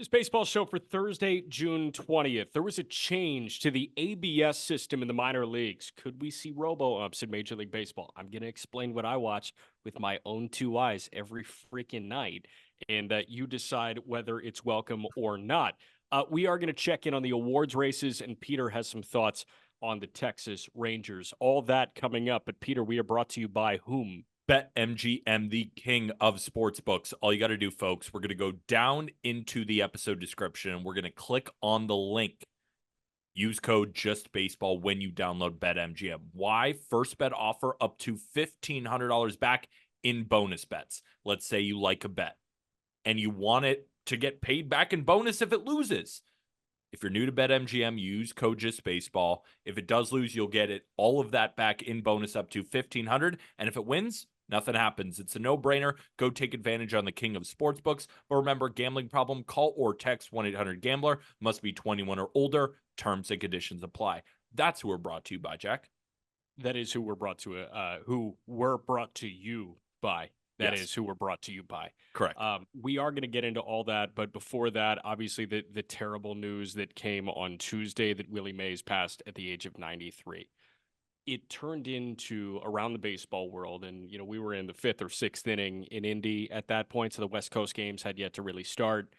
Just baseball show for Thursday, June 20th. There was a change to the ABS system in the minor leagues. Could we see robo-umps in Major League Baseball? I'm going to explain what I watch with my own two eyes every freaking night, and you decide whether it's welcome or not. We are going to check in on the awards races, and Peter has some thoughts on the Texas Rangers. All that coming up. But, Peter, we are brought to you by whom? BetMGM, the king of sportsbooks. All you got to do, folks, we're going to go down into the episode description and we're going to click on the link. Use code JustBaseball when you download BetMGM. Why? First bet offer up to $1,500 back in bonus bets. Let's say you like a bet and you want it to get paid back in bonus if it loses. If you're new to BetMGM, use code JustBaseball. If it does lose, you'll get it all of that back in bonus up to $1,500. And if it wins, nothing happens. It's a no-brainer. Go take advantage on the king of sportsbooks. But remember, gambling problem, call or text 1-800-GAMBLER. Must be 21 or older. Terms and conditions apply. That's who we're brought to you by, Jack. That is who we're brought to. Who we're brought to you by. That is who we're brought to you by. Correct. We are going to get into all that, but before that, obviously the terrible news that came on Tuesday that Willie Mays passed at the age of 93. It turned into around the baseball world, and we were in the fifth or sixth inning in Indy at that point, so the West Coast games had yet to really start.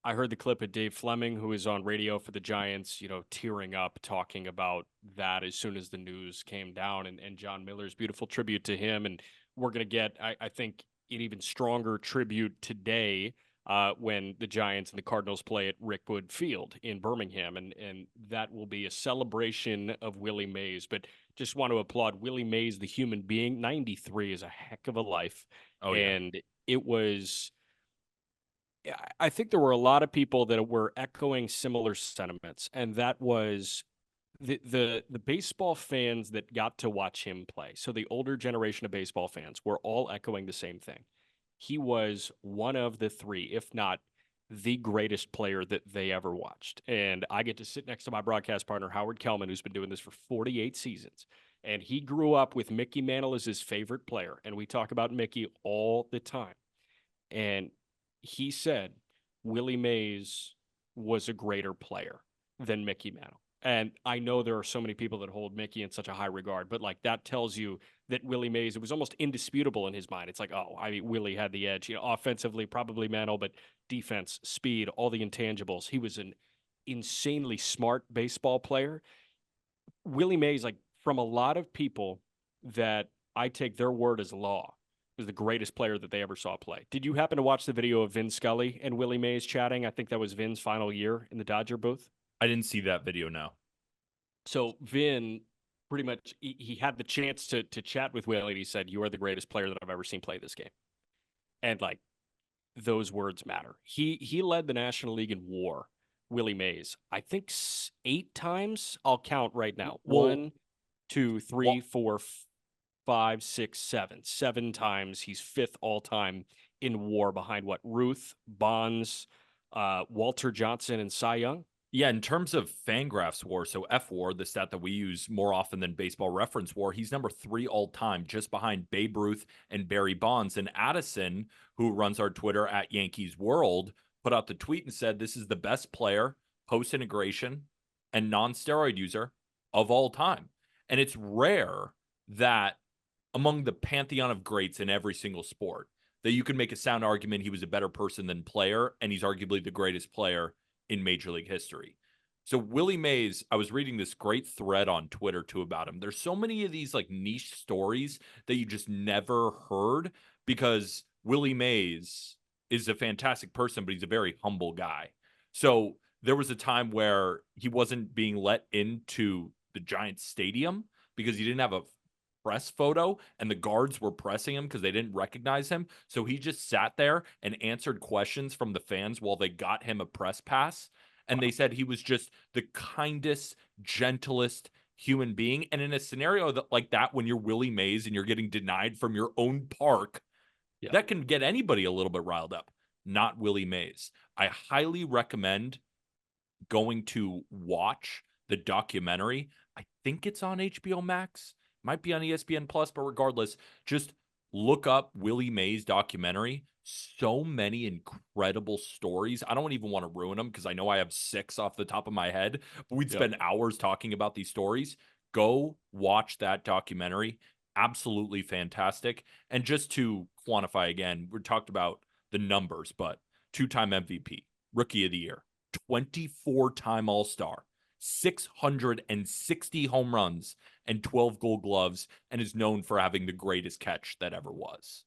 I heard the clip of Dave Fleming, who is on radio for the Giants, tearing up, talking about that as soon as the news came down, and John Miller's beautiful tribute to him. And we're going to get, I think, an even stronger tribute today when the Giants and the Cardinals play at Rickwood Field in Birmingham. And that will be a celebration of Willie Mays. But just want to applaud Willie Mays, the human being. 93 is a heck of a life. Oh, yeah. And it was... I think there were a lot of people that were echoing similar sentiments, and that was the baseball fans that got to watch him play. So the older generation of baseball fans were all echoing the same thing. He was one of the three, if not the greatest player that they ever watched. And I get to sit next to my broadcast partner, Howard Kellman, who's been doing this for 48 seasons. And he grew up with Mickey Mantle as his favorite player. And we talk about Mickey all the time. And he said Willie Mays was a greater player than Mickey Mantle. And I know there are so many people that hold Mickey in such a high regard, but that tells you that Willie Mays, it was almost indisputable in his mind. It's Willie had the edge, offensively, probably Mantle, but defense, speed, all the intangibles. He was an insanely smart baseball player. Willie Mays, from a lot of people that I take their word as law, was the greatest player that they ever saw play. Did you happen to watch the video of Vin Scully and Willie Mays chatting? I think that was Vin's final year in the Dodger booth. I didn't see that video, no. So Vin, pretty much, he had the chance to chat with Willie, and he said, "You are the greatest player that I've ever seen play this game." And, those words matter. He led the National League in WAR, Willie Mays. I think 8 times. I'll count right now. Well, 1, 2, 3, 4, 5, 6, 7. 7 times. He's 5th all time in WAR behind Ruth, Bonds, Walter Johnson, and Cy Young. Yeah, in terms of Fangraphs WAR, so F-WAR, the stat that we use more often than Baseball Reference WAR, he's number 3 all time, just behind Babe Ruth and Barry Bonds. And Addison, who runs our Twitter at Yankees World, put out the tweet and said this is the best player, post-integration, and non-steroid user of all time. And it's rare that among the pantheon of greats in every single sport, that you can make a sound argument he was a better person than player, and he's arguably the greatest player in Major League history. So Willie Mays, I was reading this great thread on Twitter too about him. There's so many of these niche stories that you just never heard because Willie Mays is a fantastic person, but he's a very humble guy. So there was a time where he wasn't being let into the Giants stadium because he didn't have a press photo and the guards were pressing him because they didn't recognize him. So he just sat there and answered questions from the fans while they got him a press pass. And they said he was just the kindest, gentlest human being. And in a scenario like that, when you're Willie Mays and you're getting denied from your own park, that can get anybody a little bit riled up. Not Willie Mays. I highly recommend going to watch the documentary. I think it's on HBO Max. Might be on ESPN Plus, but regardless, just look up Willie Mays documentary. so many incredible stories. I don't even want to ruin them because I know I have 6 off the top of my head, but we'd Yep. spend hours talking about these stories. Go watch that documentary. Absolutely fantastic. And just to quantify again, we talked about the numbers, but 2-time MVP, Rookie of the Year, 24-time All-Star, 660 home runs, and 12 Gold Gloves, and is known for having the greatest catch that ever was.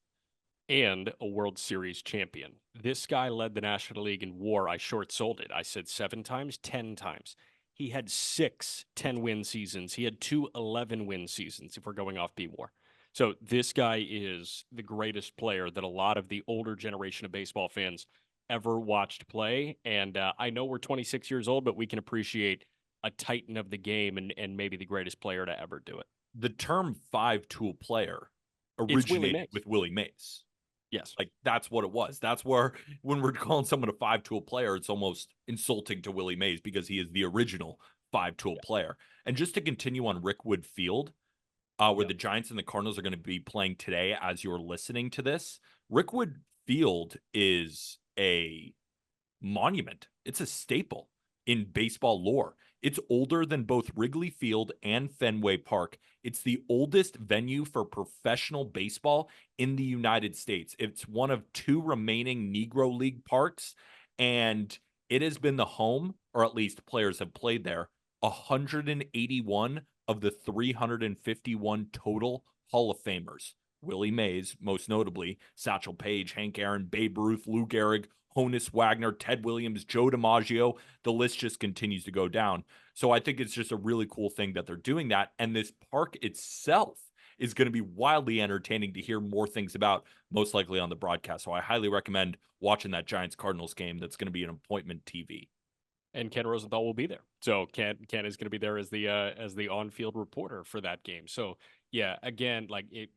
And a World Series champion. This guy led the National League in WAR. I short sold it. I said 7 times, 10 times. He had 6 10-win seasons. He had 2 11-win seasons if we're going off B-WAR. So this guy is the greatest player that a lot of the older generation of baseball fans ever watched play. And I know we're 26 years old, but we can appreciate a titan of the game and maybe the greatest player to ever do it. The term five-tool player It's Willie originated Mays. with Willie Mays. Yes. Like, that's what it was. That's where, when we're calling someone a five-tool player, it's almost insulting to Willie Mays because he is the original five-tool player. And just to continue on Rickwood Field, where the Giants and the Cardinals are going to be playing today as you're listening to this, Rickwood Field is a monument. It's a staple in baseball lore. It's older than both Wrigley Field and Fenway Park. It's the oldest venue for professional baseball in the United States. It's one of 2 remaining Negro League parks, and it has been the home, or at least players have played there, 181 of the 351 total Hall of Famers. Willie Mays, most notably, Satchel Paige, Hank Aaron, Babe Ruth, Lou Gehrig, Honus Wagner, Ted Williams, Joe DiMaggio. The list just continues to go down. So I think it's just a really cool thing that they're doing that. And this park itself is going to be wildly entertaining to hear more things about, most likely on the broadcast. So I highly recommend watching that Giants Cardinals game. That's going to be an appointment TV. And Ken Rosenthal will be there. So Ken is going to be there as the on-field reporter for that game. So yeah, again, like it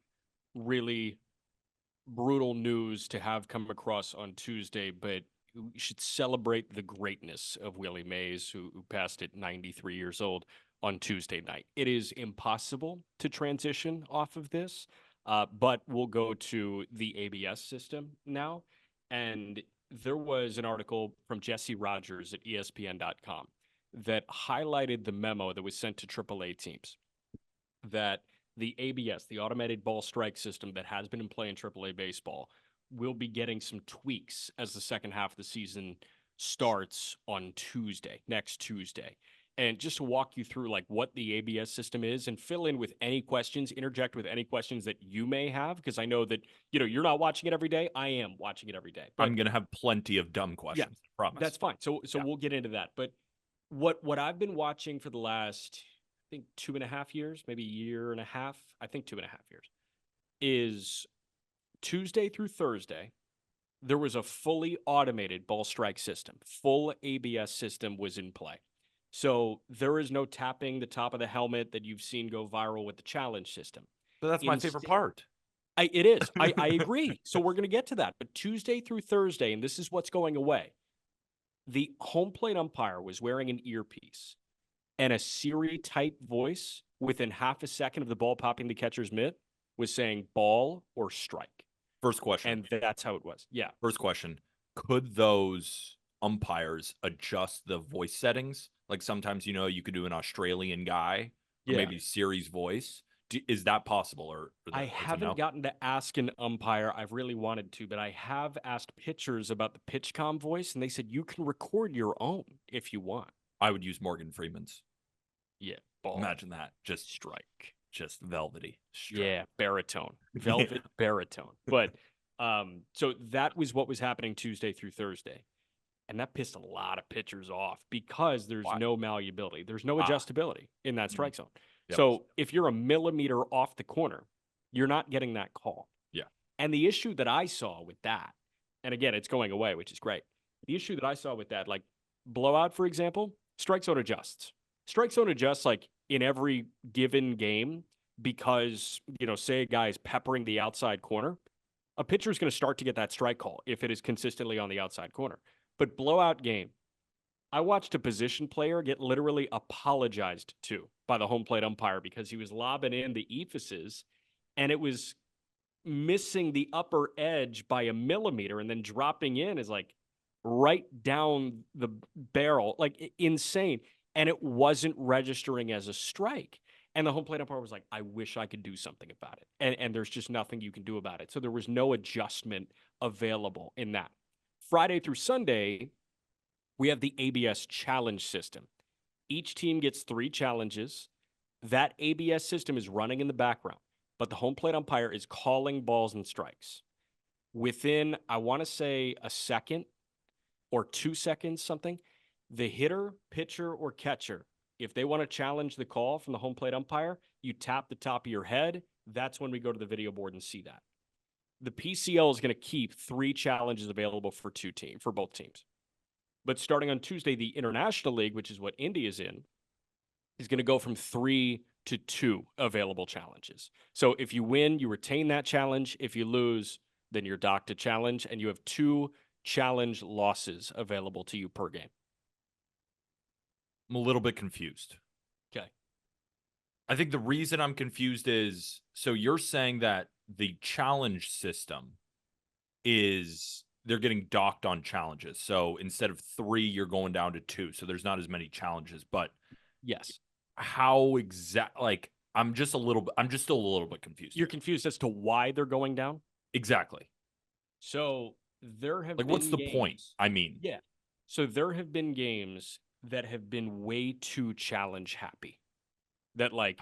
really brutal news to have come across on Tuesday, but we should celebrate the greatness of Willie Mays, who passed at 93 years old on Tuesday night. It is impossible to transition off of this, but we'll go to the ABS system now. And there was an article from Jesse Rogers at ESPN.com that highlighted the memo that was sent to AAA teams that the ABS, the automated ball strike system that has been in play in AAA baseball, will be getting some tweaks as the second half of the season starts on Tuesday, next Tuesday. And just to walk you through like what the ABS system is and fill in with any questions, interject with any questions that you may have, because I know that, you're not watching it every day. I am watching it every day. But I'm going to have plenty of dumb yeah, questions, I promise. that's fine. So Yeah. we'll get into that. But what I've been watching for the last, I think 2.5 years, maybe a year and a half, I think 2.5 years, is Tuesday through Thursday, there was a fully automated ball strike system. Full ABS system was in play. So there is no tapping the top of the helmet that you've seen go viral with the challenge system. But that's my favorite part. It is. I agree. So we're going to get to that. But Tuesday through Thursday, and this is what's going away, the home plate umpire was wearing an earpiece, and a Siri-type voice within half a second of the ball popping the catcher's mitt was saying ball or strike. First question. And that's how it was. Yeah. First question. Could those umpires adjust the voice settings? Like sometimes, you could do an Australian guy or maybe Siri's voice. Is that possible? Or I that's a haven't no? gotten to ask an umpire. I've really wanted to, but I have asked pitchers about the PitchCom voice, and they said you can record your own if you want. I would use Morgan Freeman's. Yeah. Ball. Imagine that. Just strike. Just velvety. Strike. Yeah, baritone. Velvet baritone. But so that was what was happening Tuesday through Thursday. And that pissed a lot of pitchers off because there's no malleability. There's no adjustability in that strike zone. Yep. So if you're a millimeter off the corner, you're not getting that call. Yeah. And the issue that I saw with that, and again, it's going away, which is great. The issue that I saw with that, like blowout, for example, strike zone adjusts. Strike zone adjusts like in every given game because, say a guy is peppering the outside corner, a pitcher is going to start to get that strike call if it is consistently on the outside corner. But blowout game, I watched a position player get literally apologized to by the home plate umpire because he was lobbing in the epheses, and it was missing the upper edge by a millimeter and then dropping in is like right down the barrel, like insane. And it wasn't registering as a strike. And the home plate umpire was like, I wish I could do something about it. And there's just nothing you can do about it. So there was no adjustment available in that. Friday through Sunday, we have the ABS challenge system. Each team gets 3 challenges. That ABS system is running in the background, but the home plate umpire is calling balls and strikes. Within, I want to say, a second or 2 seconds, something, the hitter, pitcher, or catcher, if they want to challenge the call from the home plate umpire, you tap the top of your head. That's when we go to the video board and see that. The PCL is going to keep 3 challenges available for both teams. But starting on Tuesday, the International League, which is what Indy is in, is going to go from 3 to 2 available challenges. So if you win, you retain that challenge. If you lose, then you're docked a challenge, and you have 2 challenge losses available to you per game. I'm a little bit confused. Okay. I think the reason I'm confused is, so you're saying that the challenge system is they're getting docked on challenges. So instead of 3, you're going down to 2. So there's not as many challenges. But yes, how exact? Like, I'm just still a little bit confused. You're confused as to why they're going down? Exactly. So there have like, been what's the games, point? I mean, yeah. So there have been games that have been way too challenge happy. That like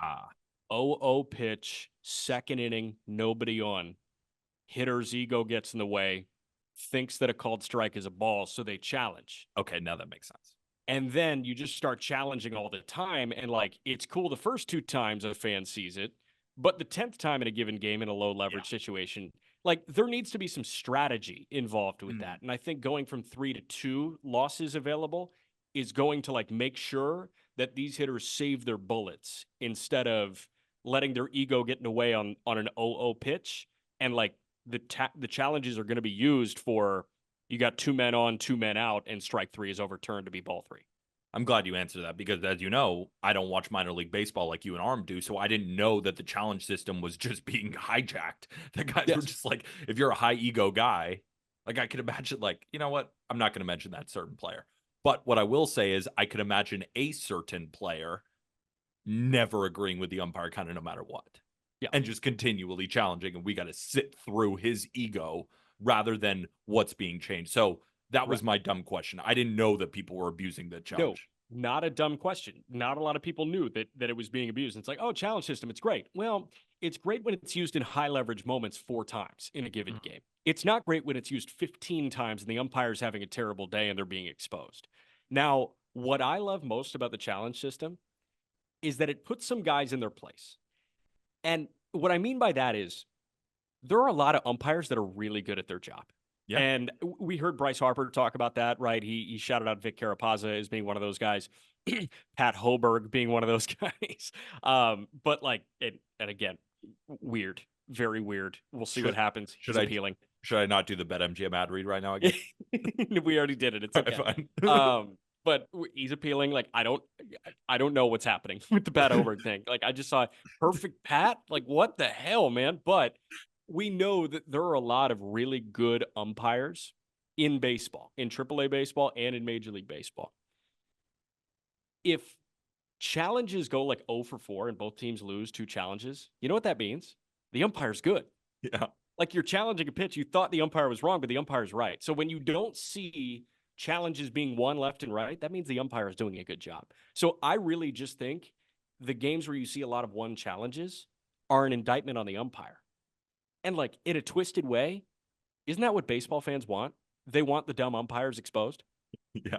0-0 pitch, second inning, nobody on. Hitter's ego gets in the way, thinks that a called strike is a ball, so they challenge. Okay, now that makes sense. And then you just start challenging all the time. And like, it's cool the first 2 times a fan sees it, but the 10th time in a given game in a low leverage situation, like there needs to be some strategy involved with that. And I think going from 3 to 2 losses available is going to like make sure that these hitters save their bullets instead of letting their ego get in the way on an 0-0 pitch. And like the challenges are going to be used for, you got 2 men on, 2 men out, and strike 3 is overturned to be ball 3. I'm glad you answered that because, as you know, I don't watch minor league baseball like you and Arm do, so I didn't know that the challenge system was just being hijacked. The guys were just like, if you're a high ego guy, like I could imagine, like, you know what? I'm not going to mention that certain player. But what I will say is I could imagine a certain player never agreeing with the umpire kind of no matter what. Yeah. And just continually challenging, and we got to sit through his ego rather than what's being changed. So that was my dumb question. I didn't know that people were abusing the challenge. No, not a dumb question. Not a lot of people knew that it was being abused. It's like, oh, challenge system, it's great. Well, it's great when it's used in high leverage moments 4 times in a given game. It's not great when it's used 15 times and the umpire's having a terrible day and they're being exposed. Now, what I love most about the challenge system is that it puts some guys in their place. And what I mean by that is there are a lot of umpires that are really good at their job. Yeah. And we heard Bryce Harper talk about that, right? He shouted out Vic Carapazza as being one of those guys, Pat Hoberg being one of those guys. But like, and again, weird, very weird. We'll see what happens. He's appealing. Should I not do the BetMGM ad read right now? I guess we already did it. It's okay. Fine. But he's appealing. Like, I don't know what's happening with the Pat Hoberg thing. Like, I just saw perfect Pat. Like, what the hell, man? But we know that there are a lot of really good umpires in baseball, in AAA baseball and in Major League Baseball. If challenges go like 0 for 4 and both teams lose 2 challenges, you know what that means? The umpire's good. Yeah. Like, you're challenging a pitch, you thought the umpire was wrong, but the umpire's right. So when you don't see challenges being won left and right, that means the umpire is doing a good job. So I really just think the games where you see a lot of 1 challenges are an indictment on the umpire. And like, in a twisted way, isn't that what baseball fans want? They want the dumb umpires exposed. Yeah.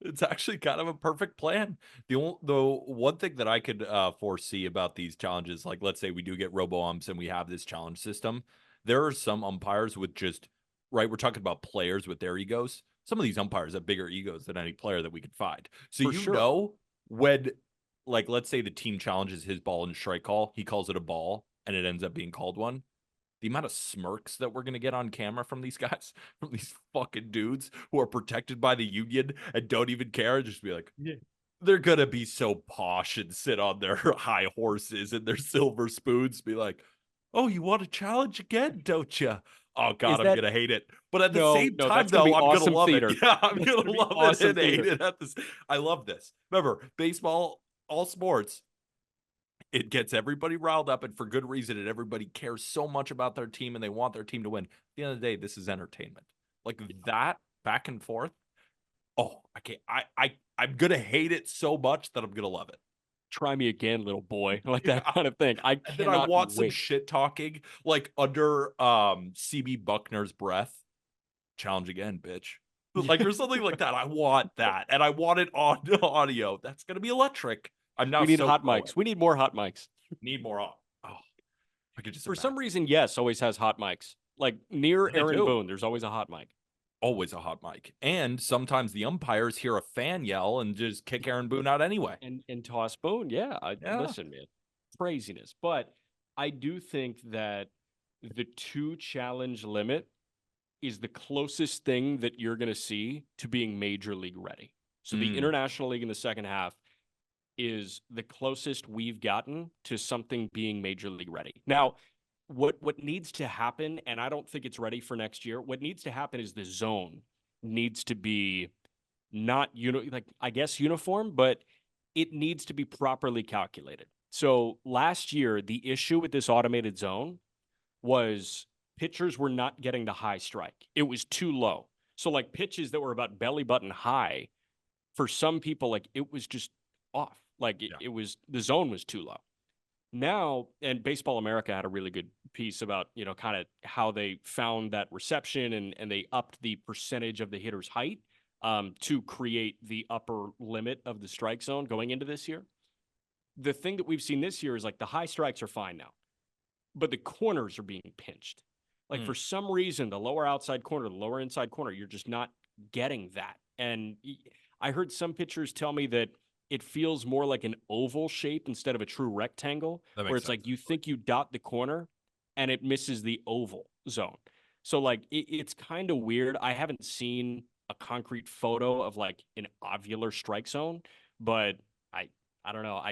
It's actually kind of a perfect plan. The one thing that I could foresee about these challenges, like let's say we do get robo-umps and we have this challenge system, there are some umpires with just, right, we're talking about players with their egos. Some of these umpires have bigger egos than any player that we could find. So know when, like, let's say the team challenges his ball and strike call, he calls it a ball, and it ends up being called one. The amount of smirks that we're going to get on camera from these guys, from these fucking dudes who are protected by the union and don't even care, just be like, they're going to be so posh and sit on their high horses and their silver spoons, be like, Oh, you want to challenge again, don't you? Oh Is God, I'm that gonna hate it. But at the no, same no, time, that's gonna though, be I'm gonna awesome love it. theater. Yeah, I'm That's gonna gonna be love it awesome and hate theater. it at this. I love this. Remember, baseball, all sports, it gets everybody riled up and for good reason, and everybody cares so much about their team and they want their team to win. At the end of the day, this is entertainment. Like that back and forth. Oh, I can't. I'm gonna hate it so much that I'm gonna love it. Try me again, little boy. Like that Yeah. kind of thing. I And then I cannot want some wait. shit talking like under CB Buckner's breath. Challenge again, bitch. Like or something like that. I want that. And I want it on audio. That's gonna be electric. I'm now We need so hot pro mics. it. We need more hot mics. Need more on. Oh, I could just For imagine. some reason, yes, always has hot mics. Like near Yeah, they Aaron do. Boone, there's always a hot mic. Always a hot mic. And sometimes the umpires hear a fan yell and just kick Aaron Boone out anyway. And toss Boone, yeah. Yeah. Listen, man, craziness. But I do think that the two challenge limit is the closest thing that you're going to see to being major league ready. So the Mm, International League in the second half is the closest we've gotten to something being major league ready. Now, what needs to happen, and I don't think it's ready for next year. What needs to happen is the zone needs to be not like I guess uniform, but it needs to be properly calculated. So last year, the issue with this automated zone was pitchers were not getting the high strike. It was too low. So like pitches that were about belly button high, for some people, like it was just off. Like yeah. it was the zone was too low. Now, and Baseball America had a really good piece about, kind of how they found that reception and they upped the percentage of the hitter's height to create the upper limit of the strike zone going into this year. The thing that we've seen this year is like the high strikes are fine now, but the corners are being pinched. Like Mm. for some reason, the lower outside corner, the lower inside corner, you're just not getting that. And I heard some pitchers tell me that it feels more like an oval shape instead of a true rectangle, That where makes it's sense, like you actually. think you dot the corner and it misses the oval zone. So like it's kind of weird. I haven't seen a concrete photo of like an ovular strike zone, but I I don't know.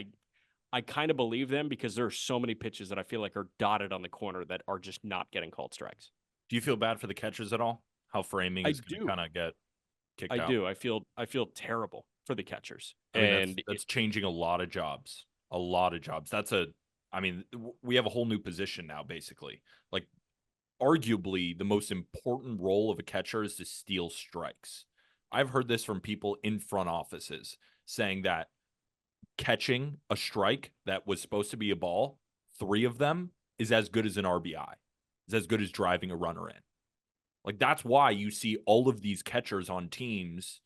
I kind of believe them because there are so many pitches that I feel like are dotted on the corner that are just not getting called strikes. Do you feel bad for the catchers at all? How framing I is going to do. kind of get kicked I out? do. I feel terrible for the catchers. I mean, that's And that's changing a lot of jobs. A lot of jobs. I mean, we have a whole new position now, basically. Like, arguably, the most important role of a catcher is to steal strikes. I've heard this from people in front offices saying that catching a strike that was supposed to be a ball, three of them, is as good as an RBI, is as good as driving a runner in. Like that's why you see all of these catchers on teams.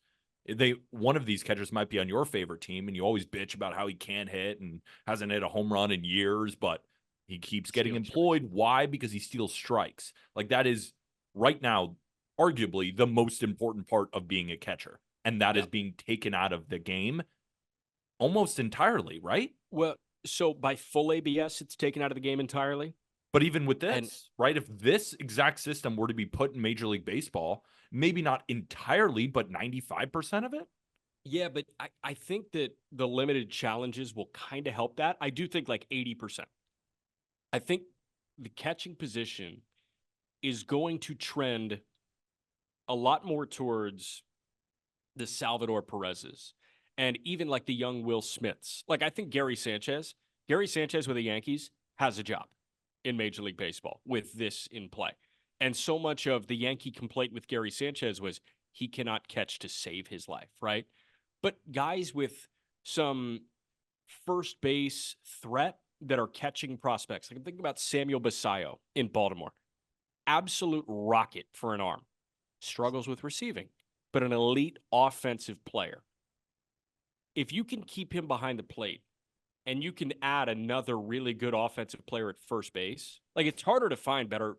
One of these catchers might be on your favorite team, and you always bitch about how he can't hit and hasn't hit a home run in years, but he keeps getting steal strikes. employed. Why? Because he steals strikes. Like that is right now, arguably the most important part of being a catcher, and that Yeah. is being taken out of the game almost entirely, right? Well, so by full ABS, it's taken out of the game entirely. But even with And this, right? If this exact system were to be put in Major League Baseball, maybe not entirely, but 95% of it. yeah, but I think that the limited challenges will kind of help that. I do think like 80%. I think the catching position is going to trend a lot more towards the Salvador Perez's and even like the young Will Smiths. Like I think Gary Sanchez with the Yankees has a job in Major League Baseball with this in play. And so much of the Yankee complaint with Gary Sanchez was he cannot catch to save his life, right? But guys with some first base threat that are catching prospects, like I'm thinking about Samuel Basayo in Baltimore, absolute rocket for an arm, struggles with receiving, but an elite offensive player. If you can keep him behind the plate and you can add another really good offensive player at first base, like it's harder to find better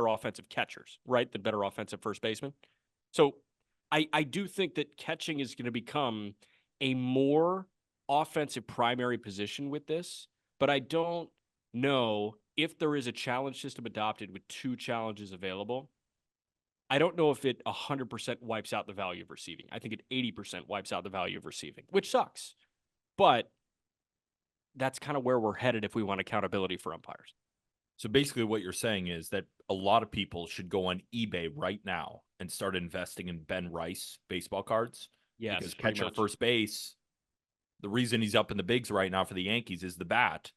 offensive catchers, right, than better offensive first basemen. So I do think that catching is going to become a more offensive primary position with this, but I don't know if there is a challenge system adopted with two challenges available. I don't know if it 100% wipes out the value of receiving. I think it 80% wipes out the value of receiving, which sucks. But that's kind of where we're headed if we want accountability for umpires. So basically what you're saying is that a lot of people should go on eBay right now and start investing in Ben Rice baseball cards Yes, because pretty catcher, much. first base, the reason he's up in the bigs right now for the Yankees is the bat,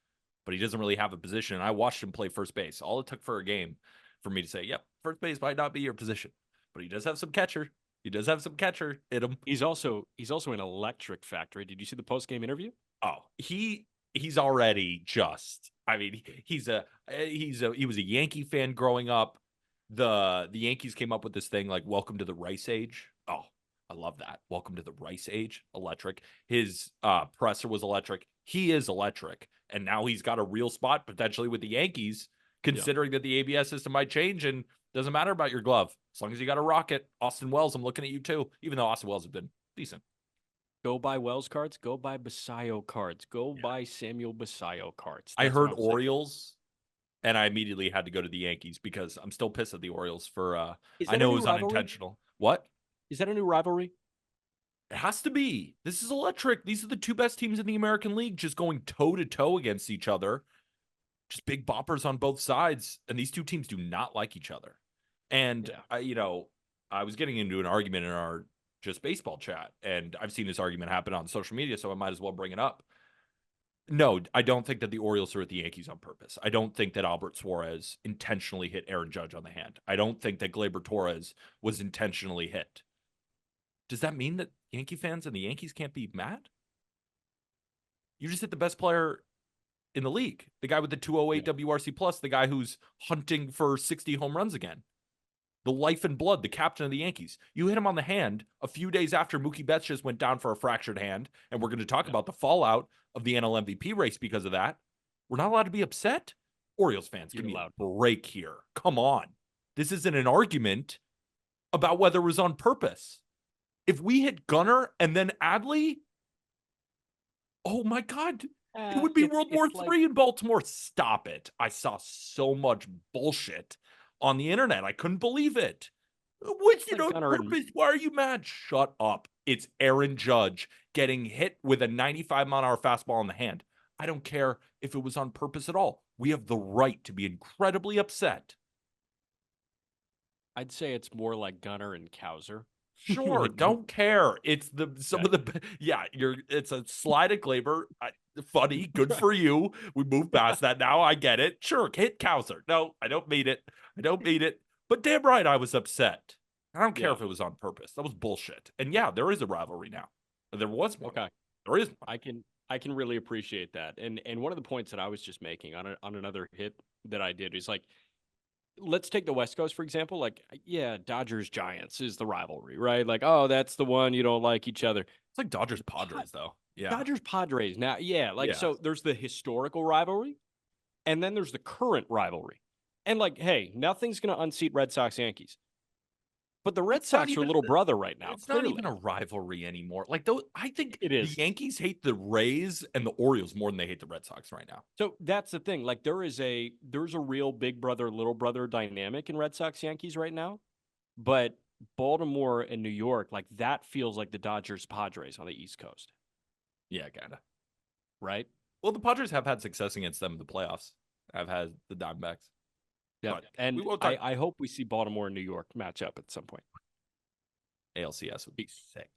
but he doesn't really have a position. And I watched him play first base. All it took for a game for me to say, yep, first base might not be your position, but he does have some catcher. He does have some catcher in him. He's also an electric factory. Did you see the post game interview? Oh, he's already just. I mean, he was a Yankee fan growing up. The Yankees came up with this thing like "Welcome to the Rice Age." Oh, I love that. Welcome to the Rice Age. Electric. His presser was electric. He is electric, and now he's got a real spot potentially with the Yankees. Yeah. Considering that the ABS system might change, and doesn't matter about your glove as long as you got a rocket. Austin Wells, I'm looking at you too. Even though Austin Wells has been decent. Go buy Wells cards. Go buy Basayo cards. Go Yeah. buy Samuel Basayo cards. I That's what heard I'm saying. Orioles, and I immediately had to go to the Yankees because I'm still pissed at the Orioles for Is I that a know it new was rivalry? unintentional. What? Is that a new rivalry? It has to be. This is electric. These are the two best teams in the American League just going toe to toe against each other. Just big boppers on both sides, and these two teams do not like each other. And Yeah. I was getting into an argument in our just baseball chat, and I've seen this argument happen on social media, so I might as well bring it up. No, I don't think that the Orioles are at the Yankees on purpose. I don't think that Albert Suarez intentionally hit Aaron Judge on the hand. I don't think that Gleyber Torres was intentionally hit. Does that mean that Yankee fans and the Yankees can't be mad? You just hit the best player in the league, the guy with the 208 Yeah. WRC plus, the guy who's hunting for 60 home runs again. The life and blood, the captain of the Yankees. You hit him on the hand a few days after Mookie Betts just went down for a fractured hand, and we're going to talk Yeah. about the fallout of the NL MVP race because of that. We're not allowed to be upset. Orioles fans, You're give me allowed. a break here. Come on. This isn't an argument about whether it was on purpose. If we hit Gunnar and then Adley, oh my God, it would be World War III in Baltimore. Stop it. I saw so much bullshit on the internet. I couldn't believe it. Which, like Gunnar and purpose. Why are you mad? Shut up. It's Aaron Judge getting hit with a 95-mile-an-hour fastball in the hand. I don't care if it was on purpose at all. We have the right to be incredibly upset. I'd say it's more like Gunnar and Kauser. Sure, Like, don't care. It's Okay. it's a slide at Glaber. Funny, good for you. We move past that now. I get it. Sure, hit Kauser. No, I don't mean it. I don't mean it. But damn right, I was upset. I don't care Yeah. if it was on purpose. That was bullshit. And yeah, there is a rivalry now. There was one. Okay. There is one. I can really appreciate that. And one of the points that I was just making on another hit that I did is like, let's take the West Coast for example. Like, yeah, Dodgers Giants is the rivalry, right? Like, oh, that's the one you don't like each other. It's like Dodgers Padres though. Yeah. Dodgers Padres now, yeah. Like, Yeah. so there's the historical rivalry, and then there's the current rivalry. And like, hey, nothing's gonna unseat Red Sox Yankees. But the Red It's not Sox are even little brother right now. It's not Clearly, even a rivalry anymore. Like though, I think it the is. Yankees hate the Rays and the Orioles more than they hate the Red Sox right now. So that's the thing. Like, there's a real big brother little brother dynamic in Red Sox Yankees right now. But Baltimore and New York, like that feels like the Dodgers Padres on the East Coast, Yeah, kinda. right? Well, the Padres have had success against them in the playoffs. I've had the Diamondbacks. Yeah. But And we won't talk. I hope we see Baltimore and New York match up at some point. ALCS would be sick.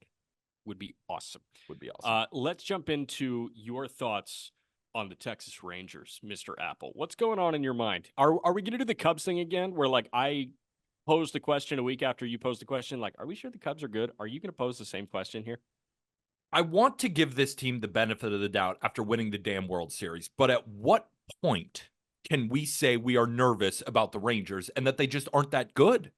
Would be awesome. Would be awesome. Let's jump into your thoughts on the Texas Rangers, Mr. Apple. What's going on in your mind? Are we going to do the Cubs thing again where like I posed the question a week after you posed the question? Like, are we sure the Cubs are good? Are you going to pose the same question here? I want to give this team the benefit of the doubt after winning the damn World Series, but at what point can we say we are nervous about the Rangers and that they just aren't that good?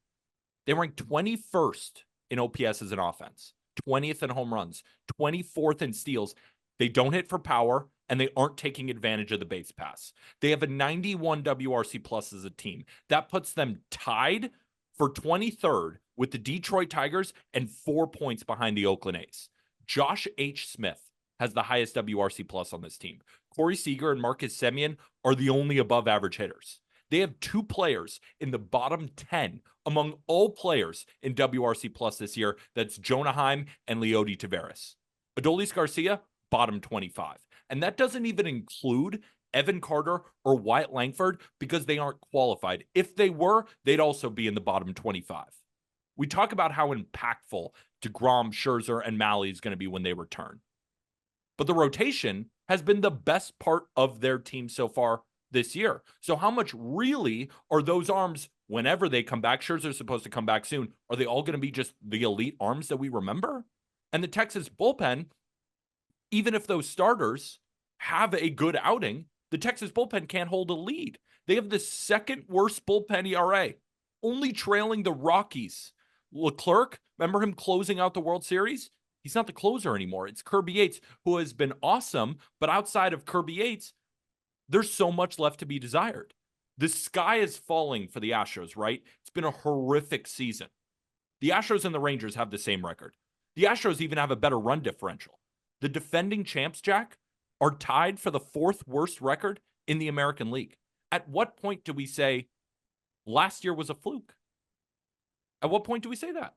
They ranked 21st in OPS as an offense, 20th in home runs, 24th in steals. They don't hit for power, and they aren't taking advantage of the base pass. They have a 91 WRC plus as a team. That puts them tied for 23rd with the Detroit Tigers and 4 points behind the Oakland A's. Josh H. Smith has the highest WRC plus on this team. Corey Seager and Marcus Semien are the only above average hitters. They have 2 players in the bottom 10 among all players in WRC plus this year. That's Jonah Heim and Leody Taveras. Adolis Garcia, bottom 25. And that doesn't even include Evan Carter or Wyatt Langford because they aren't qualified. If they were, they'd also be in the bottom 25. We talk about how impactful DeGrom, Scherzer, and Malley is going to be when they return. But the rotation has been the best part of their team so far this year. So how much really are those arms, whenever they come back, Scherzer's supposed to come back soon, are they all going to be just the elite arms that we remember? And the Texas bullpen, even if those starters have a good outing, the Texas bullpen can't hold a lead. They have the second worst bullpen ERA, only trailing the Rockies. Leclerc, remember him closing out the World Series? He's not the closer anymore. It's Kirby Yates, who has been awesome. But outside of Kirby Yates, there's so much left to be desired. The sky is falling for the Astros, right? It's been a horrific season. The Astros and the Rangers have the same record. The Astros even have a better run differential. The defending champs, Jack, are tied for the fourth worst record in the American League. At what point do we say last year was a fluke? At what point do we say that?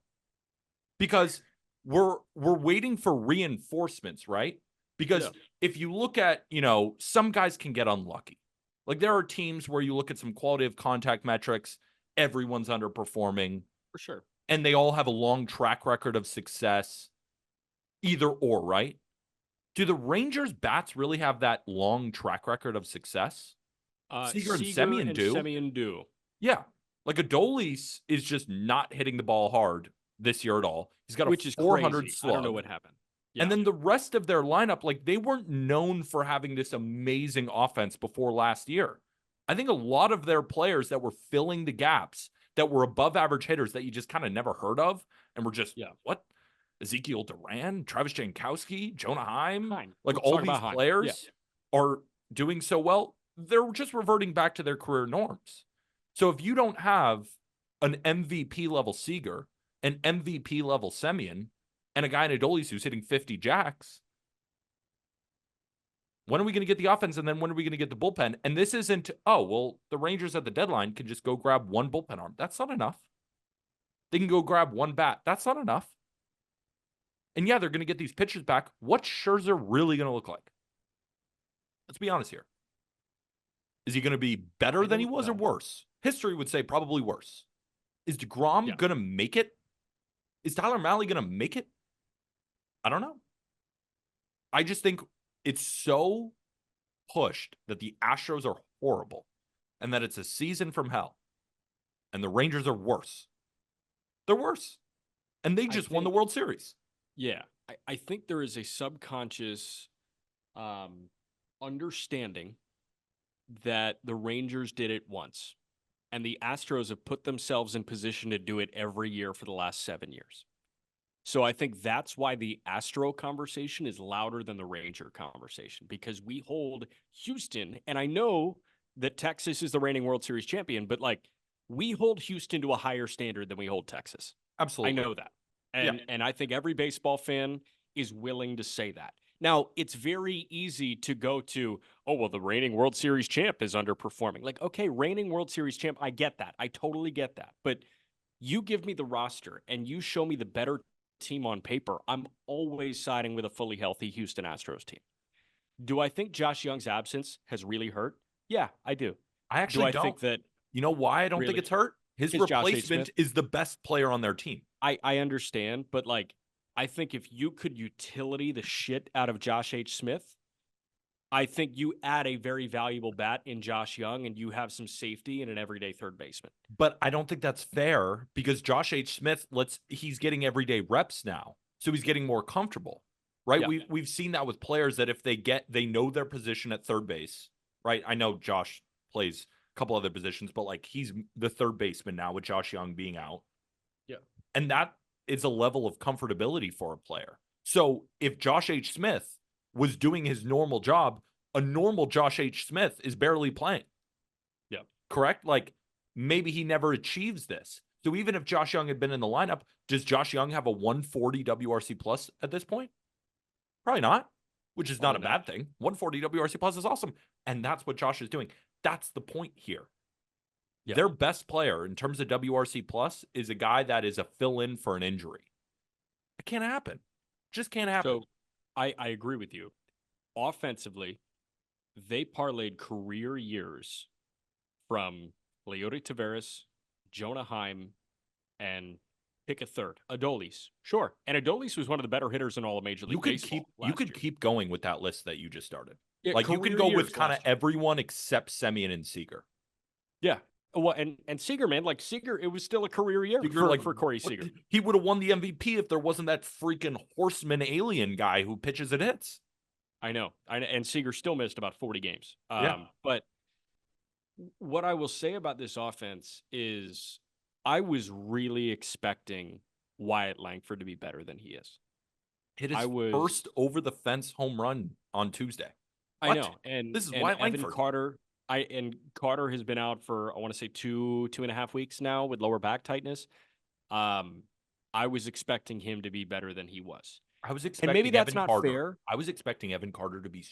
Because we're waiting for reinforcements, right? Because if you look at, some guys can get unlucky. Like there are teams where you look at some quality of contact metrics, everyone's underperforming. For sure. And they all have a long track record of success. Either or, right? Do the Rangers bats really have that long track record of success? Seager and Semien do. Yeah. Like Adolis is just not hitting the ball hard this year at all. He's got Which a is 400 crazy. slug. I don't know what happened. Yeah. And then the rest of their lineup, like they weren't known for having this amazing offense before last year. I think a lot of their players that were filling the gaps, that were above average hitters that you just kind of never heard of and were just, what? Ezekiel Duran, Travis Jankowski, Jonah Heim, like all these players are doing so well. They're just reverting back to their career norms. So if you don't have an MVP level Seager, an MVP level Semien, and a guy in Adolis who's hitting 50 jacks, when are we going to get the offense? And then when are we going to get the bullpen? And this isn't, the Rangers at the deadline can just go grab one bullpen arm. That's not enough. They can go grab one bat. That's not enough. And yeah, they're going to get these pitchers back. What's Scherzer really going to look like? Let's be honest here. Is he going to be better than he was or worse? History would say probably worse. Is DeGrom going to make it? Is Tyler Mahle going to make it? I don't know. I just think it's so pushed that the Astros are horrible and that it's a season from hell. And the Rangers are worse. They're worse. And they just won the World Series. Yeah. I think there is a subconscious understanding that the Rangers did it once. And the Astros have put themselves in position to do it every year for the last 7 years. So I think that's why the Astro conversation is louder than the Ranger conversation, because we hold Houston, and I know that Texas is the reigning World Series champion, but we hold Houston to a higher standard than we hold Texas. Absolutely. I know that. And I think every baseball fan is willing to say that. Now, it's very easy to go to, the reigning World Series champ is underperforming. Okay, reigning World Series champ, I get that. I totally get that. But you give me the roster and you show me the better team on paper, I'm always siding with a fully healthy Houston Astros team. Do I think Josh Young's absence has really hurt? Yeah, I do. I actually don't. Think that, you know why I don't think it's hurt? His replacement is the best player on their team. I understand, but I think if you could utility the shit out of Josh H. Smith, I think you add a very valuable bat in Josh Young and you have some safety in an everyday third baseman. But I don't think that's fair because Josh H. Smith, he's getting everyday reps now. So he's getting more comfortable, right? Yeah. We've seen that with players that if they know their position at third base, right? I know Josh plays a couple other positions, but he's the third baseman now with Josh Young being out. Yeah. And that is a level of comfortability for a player. So if Josh H. Smith was doing his normal job, a normal Josh H. Smith is barely playing. Yeah. Correct? Maybe he never achieves this. So even if Josh Young had been in the lineup, does Josh Young have a 140 WRC plus at this point? Probably not, which is not a bad thing. 140 WRC plus is awesome. And that's what Josh is doing. That's the point here. Yeah. Their best player in terms of WRC plus is a guy that is a fill-in for an injury. It can't happen. Just can't happen. So I agree with you. Offensively, they parlayed career years from Leody Taveras, Jonah Heim, and pick a third. Adolis. Sure. And Adolis was one of the better hitters in all of Major You League could Baseball you last could year. keep going with that list that you just started. Yeah, Like you could career go with years kind of last year. everyone except Semien and Seager. Yeah. Well, and Seager, man, like Seager, it was still a career year Seager, like for Corey Seager. he would have won the MVP if there wasn't that freaking horseman alien guy who pitches and hits. I know. And Seager still missed about 40 games. Yeah. But what I will say about this offense is I was really expecting Wyatt Langford to be better than he is. Hit his I was first over the fence home run on Tuesday. I What? know. And This is and Wyatt Evan Langford. Carter has been out for I want to say two and a half weeks now with lower back tightness. I was expecting him to be better than he was. I was And expecting maybe that's Evan not Carter. fair. I was expecting Evan Carter to be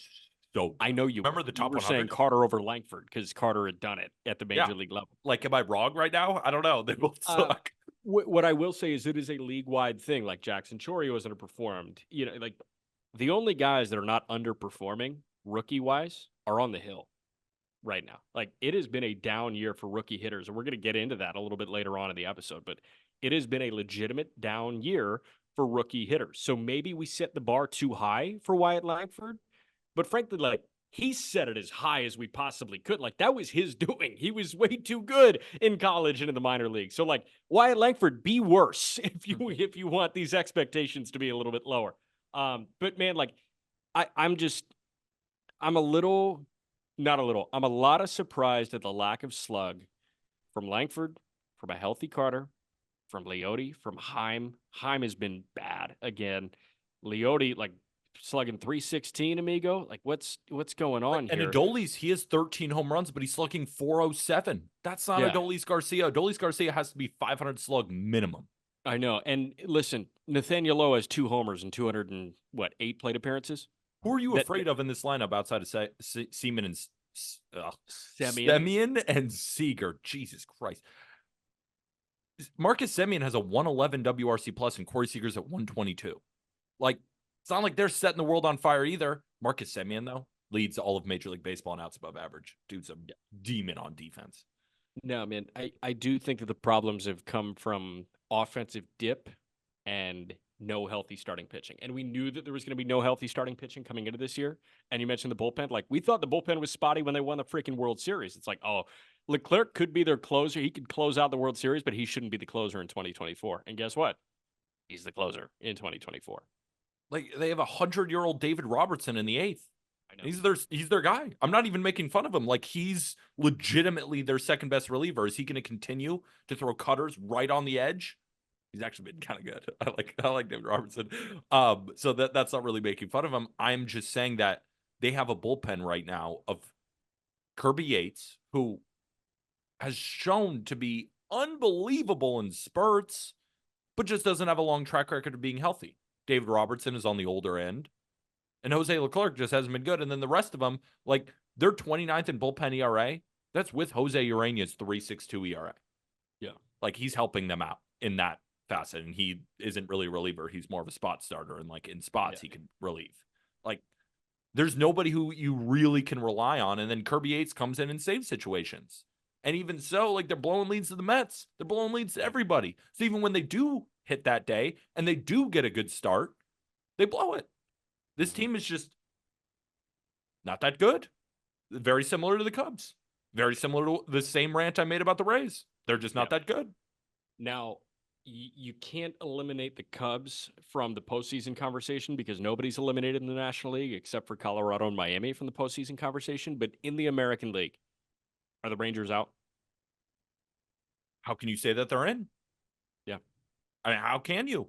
so good. I know you remember the top you were 100? saying Carter over Langford because Carter had done it at the major league level. Like, am I wrong right now? I don't know. They both suck. What I will say is it is a league-wide thing. Like Jackson Chorio has underperformed. You know, like the only guys that are not underperforming rookie-wise are on the hill right now. Like it has been a down year for rookie hitters, and we're going to get into that a little bit later on in the episode. But it has been a legitimate down year for rookie hitters. So maybe we set the bar too high for Wyatt Langford, but frankly, like he set it as high as we possibly could. Like that was his doing. He was way too good in college and in the minor league. So like Wyatt Langford, be worse if you want these expectations to be a little bit lower. But man, like I'm a little, not a little, I'm a lot of surprised at the lack of slug from Langford, from a healthy Carter, from Leody, from Heim. Heim has been bad again. Leody, like slugging 316, amigo. Like what's going on And here? Adolis, he has 13 home runs, but he's slugging 407. That's not Yeah. Adolis Garcia. Adolis Garcia has to be 500 slug minimum. I know. And listen, Nathaniel Lowe has 2 homers and 8 plate appearances. Who are you afraid of in this lineup outside of Seaman and Semien and Seager? Jesus Christ. Marcus Semien has a 111 WRC plus and Corey Seager's at 122. Like, it's not like they're setting the world on fire either. Marcus Semien, though, leads all of Major League Baseball in outs above average. Dude's a demon on defense. No, man, I do think that the problems have come from offensive dip and no healthy starting pitching. And we knew that there was going to be no healthy starting pitching coming into this year. And you mentioned the bullpen. Like, we thought the bullpen was spotty when they won the freaking World Series. It's like, oh, Leclerc could be their closer. He could close out the World Series, but he shouldn't be the closer in 2024. And guess what? He's the closer in 2024. Like, they have 100-year-old David Robertson in the 8th. I know. He's their guy. I'm not even making fun of him. Like, he's legitimately their second best reliever. Is he going to continue to throw cutters right on the edge? He's actually been kind of good. I like David Robertson. So that's not really making fun of him. I'm just saying that they have a bullpen right now of Kirby Yates, who has shown to be unbelievable in spurts, but just doesn't have a long track record of being healthy. David Robertson is on the older end, and Jose Leclerc just hasn't been good. And then the rest of them, like they're 29th in bullpen ERA. That's with Jose Urania's 3.62 ERA. Yeah. Like he's helping them out in that facet, and he isn't really a reliever. He's more of a spot starter, and like in spots he can relieve. Like there's nobody who you really can rely on. And then Kirby Yates comes in and saves situations. And even so, like they're blowing leads to the Mets. They're blowing leads to everybody. So even when they do hit that day and they do get a good start, they blow it. This team is just not that good. Very similar to the Cubs. Very similar to the same rant I made about the Rays. They're just not that good. Now, you can't eliminate the Cubs from the postseason conversation because nobody's eliminated in the National League except for Colorado and Miami from the postseason conversation. But in the American League, are the Rangers out? How can you say that they're in? Yeah. I mean, how can you?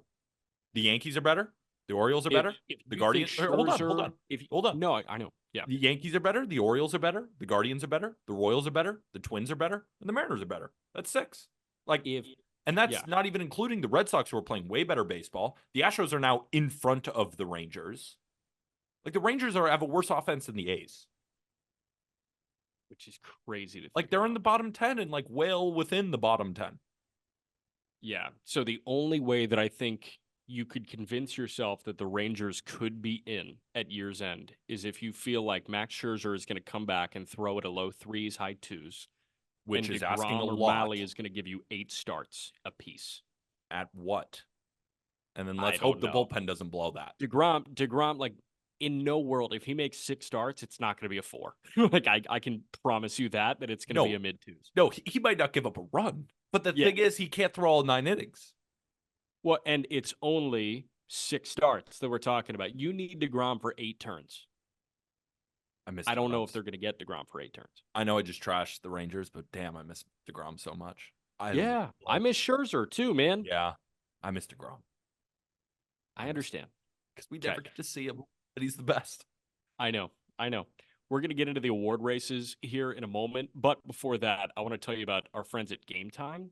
The Yankees are better. The Orioles are better. The Guardians. Hold on. No, I know. Yeah. The Yankees are better. The Orioles are better. The Guardians are better. The Royals are better. The Twins are better. And the Mariners are better. That's 6. And that's not even including the Red Sox, who are playing way better baseball. The Astros are now in front of the Rangers. Like the Rangers have a worse offense than the A's, which is crazy to think. Like they're in the bottom 10 and like well within the bottom 10. Yeah. So the only way that I think you could convince yourself that the Rangers could be in at year's end is if you feel like Max Scherzer is going to come back and throw at a low threes, high twos, which and is asking a DeGrom or lot. Malley is going to give you 8 starts apiece. At what? And then I let's hope don't the know. bullpen doesn't blow that. DeGrom, like in no world, if he makes 6 starts, it's not going to be a 4. Like I can promise you that it's going to be No, a mid twos. no, he might not give up a run, but the Yeah. thing is, he can't throw all 9 innings. Well, and it's only 6 starts that we're talking about. You need DeGrom for 8 turns. I don't know if they're going to get DeGrom for 8 turns. I know I just trashed the Rangers, but damn, I miss DeGrom so much. I miss Scherzer too, man. Yeah, I miss DeGrom. I understand. Because we never get to see him, but he's the best. I know. We're going to get into the award races here in a moment. But before that, I want to tell you about our friends at Game Time.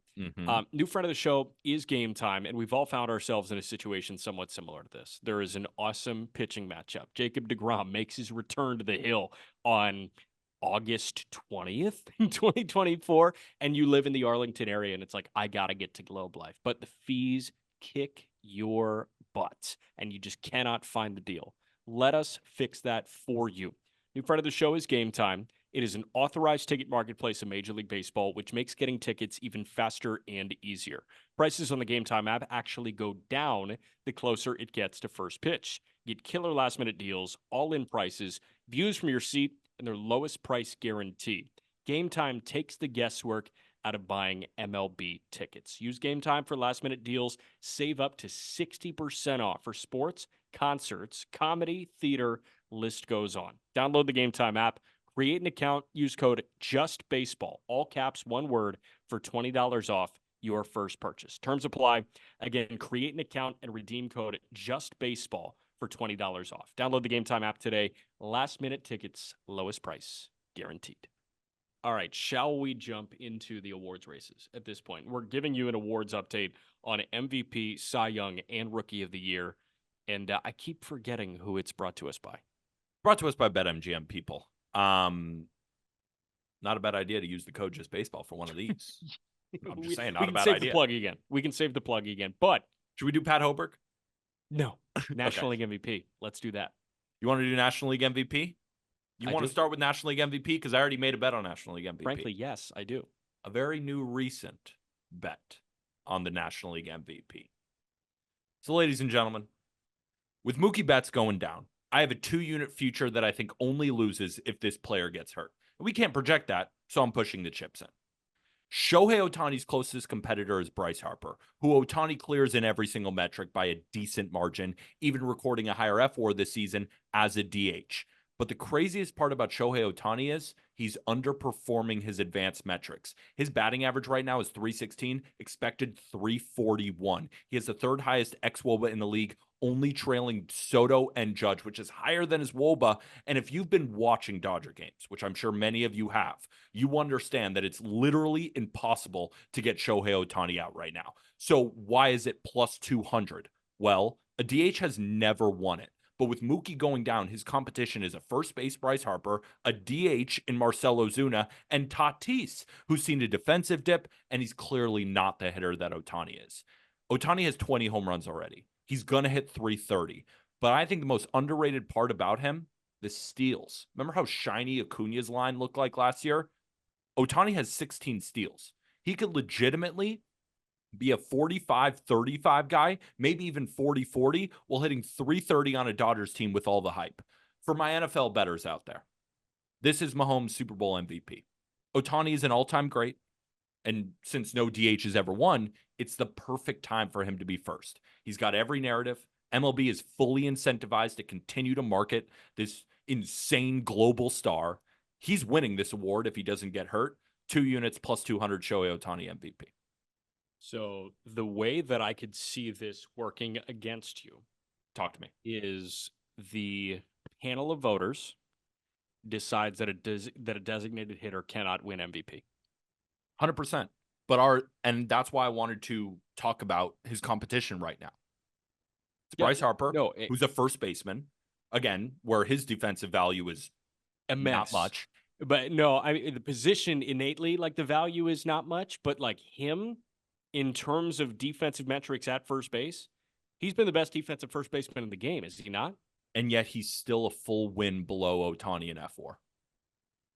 New friend of the show is Game Time, and we've all found ourselves in a situation somewhat similar to this. There is an awesome pitching matchup. Jacob deGrom makes his return to the hill on August 20th, 2024, and you live in the Arlington area, and it's like, I got to get to Globe Life. But the fees kick your butt, and you just cannot find the deal. Let us fix that for you. New friend of the show is Game Time. It is an authorized ticket marketplace of Major League Baseball, which makes getting tickets even faster and easier. Prices on the Game Time app actually go down the closer it gets to first pitch. Get killer last-minute deals, all-in prices, views from your seat, and their lowest price guarantee. Game Time takes the guesswork out of buying MLB tickets. Use Game Time for last-minute deals. Save up to 60% off for sports, concerts, comedy, theater, list goes on. Download the Game Time app, create an account, use code JUSTBASEBALL, all caps, one word, for $20 off your first purchase. Terms apply. Again, create an account and redeem code JUSTBASEBALL for $20 off. Download the Game Time app today. Last minute tickets, lowest price, guaranteed. All right, shall we jump into the awards races at this point? We're giving you an awards update on MVP, Cy Young, and Rookie of the Year. And I keep forgetting who it's brought to us by. Brought to us by BetMGM, people. Not a bad idea to use the code JustBaseball for one of these. I'm just saying, not a bad idea. We can save the plug again. We can save the plug again. But should we do Pat Hoberg? No. National League MVP. Let's do that. You want to do National League MVP? You want to start with National League MVP? Because I already made a bet on National League MVP. Frankly, yes, I do. A very new recent bet on the National League MVP. So, ladies and gentlemen, with Mookie Betts going down, I have a 2-unit future that I think only loses if this player gets hurt. We can't project that, so I'm pushing the chips in. Shohei Ohtani's closest competitor is Bryce Harper, who Ohtani clears in every single metric by a decent margin, even recording a higher F WAR this season as a DH. But the craziest part about Shohei Ohtani is he's underperforming his advanced metrics. His batting average right now is .316, expected .341. He has the 3rd highest xWOBA in the league, only trailing Soto and Judge, which is higher than his WOBA. And if you've been watching Dodger games, which I'm sure many of you have, you understand that it's literally impossible to get Shohei Ohtani out right now. So why is it plus 200? Well, a DH has never won it. But with Mookie going down, his competition is a first base Bryce Harper, a DH in Marcell Ozuna, and Tatis, who's seen a defensive dip, and he's clearly not the hitter that Ohtani is. Ohtani has 20 home runs already. He's going to hit 330. But I think the most underrated part about him, the steals. Remember how shiny Acuna's line looked like last year? Ohtani has 16 steals. He could legitimately be a 45-35 guy, maybe even 40-40, while hitting 330 on a Dodgers team with all the hype. For my NFL bettors out there, this is Mahomes' Super Bowl MVP. Ohtani is an all-time great, and since no DH has ever won, it's the perfect time for him to be first. He's got every narrative. MLB is fully incentivized to continue to market this insane global star. He's winning this award if he doesn't get hurt. 2 units plus 200 Shohei Ohtani MVP. So the way that I could see this working against you, talk to me, is the panel of voters decides that a designated hitter cannot win MVP. 100%. And that's why I wanted to talk about his competition right now. It's Bryce Harper, who's a first baseman, again, where his defensive value is immense. Not much. But no, I mean, the position innately, like the value is not much, but like him, in terms of defensive metrics at first base, He's been the best defensive first baseman in the game, is he not? And yet he's still a full win below Ohtani in F4.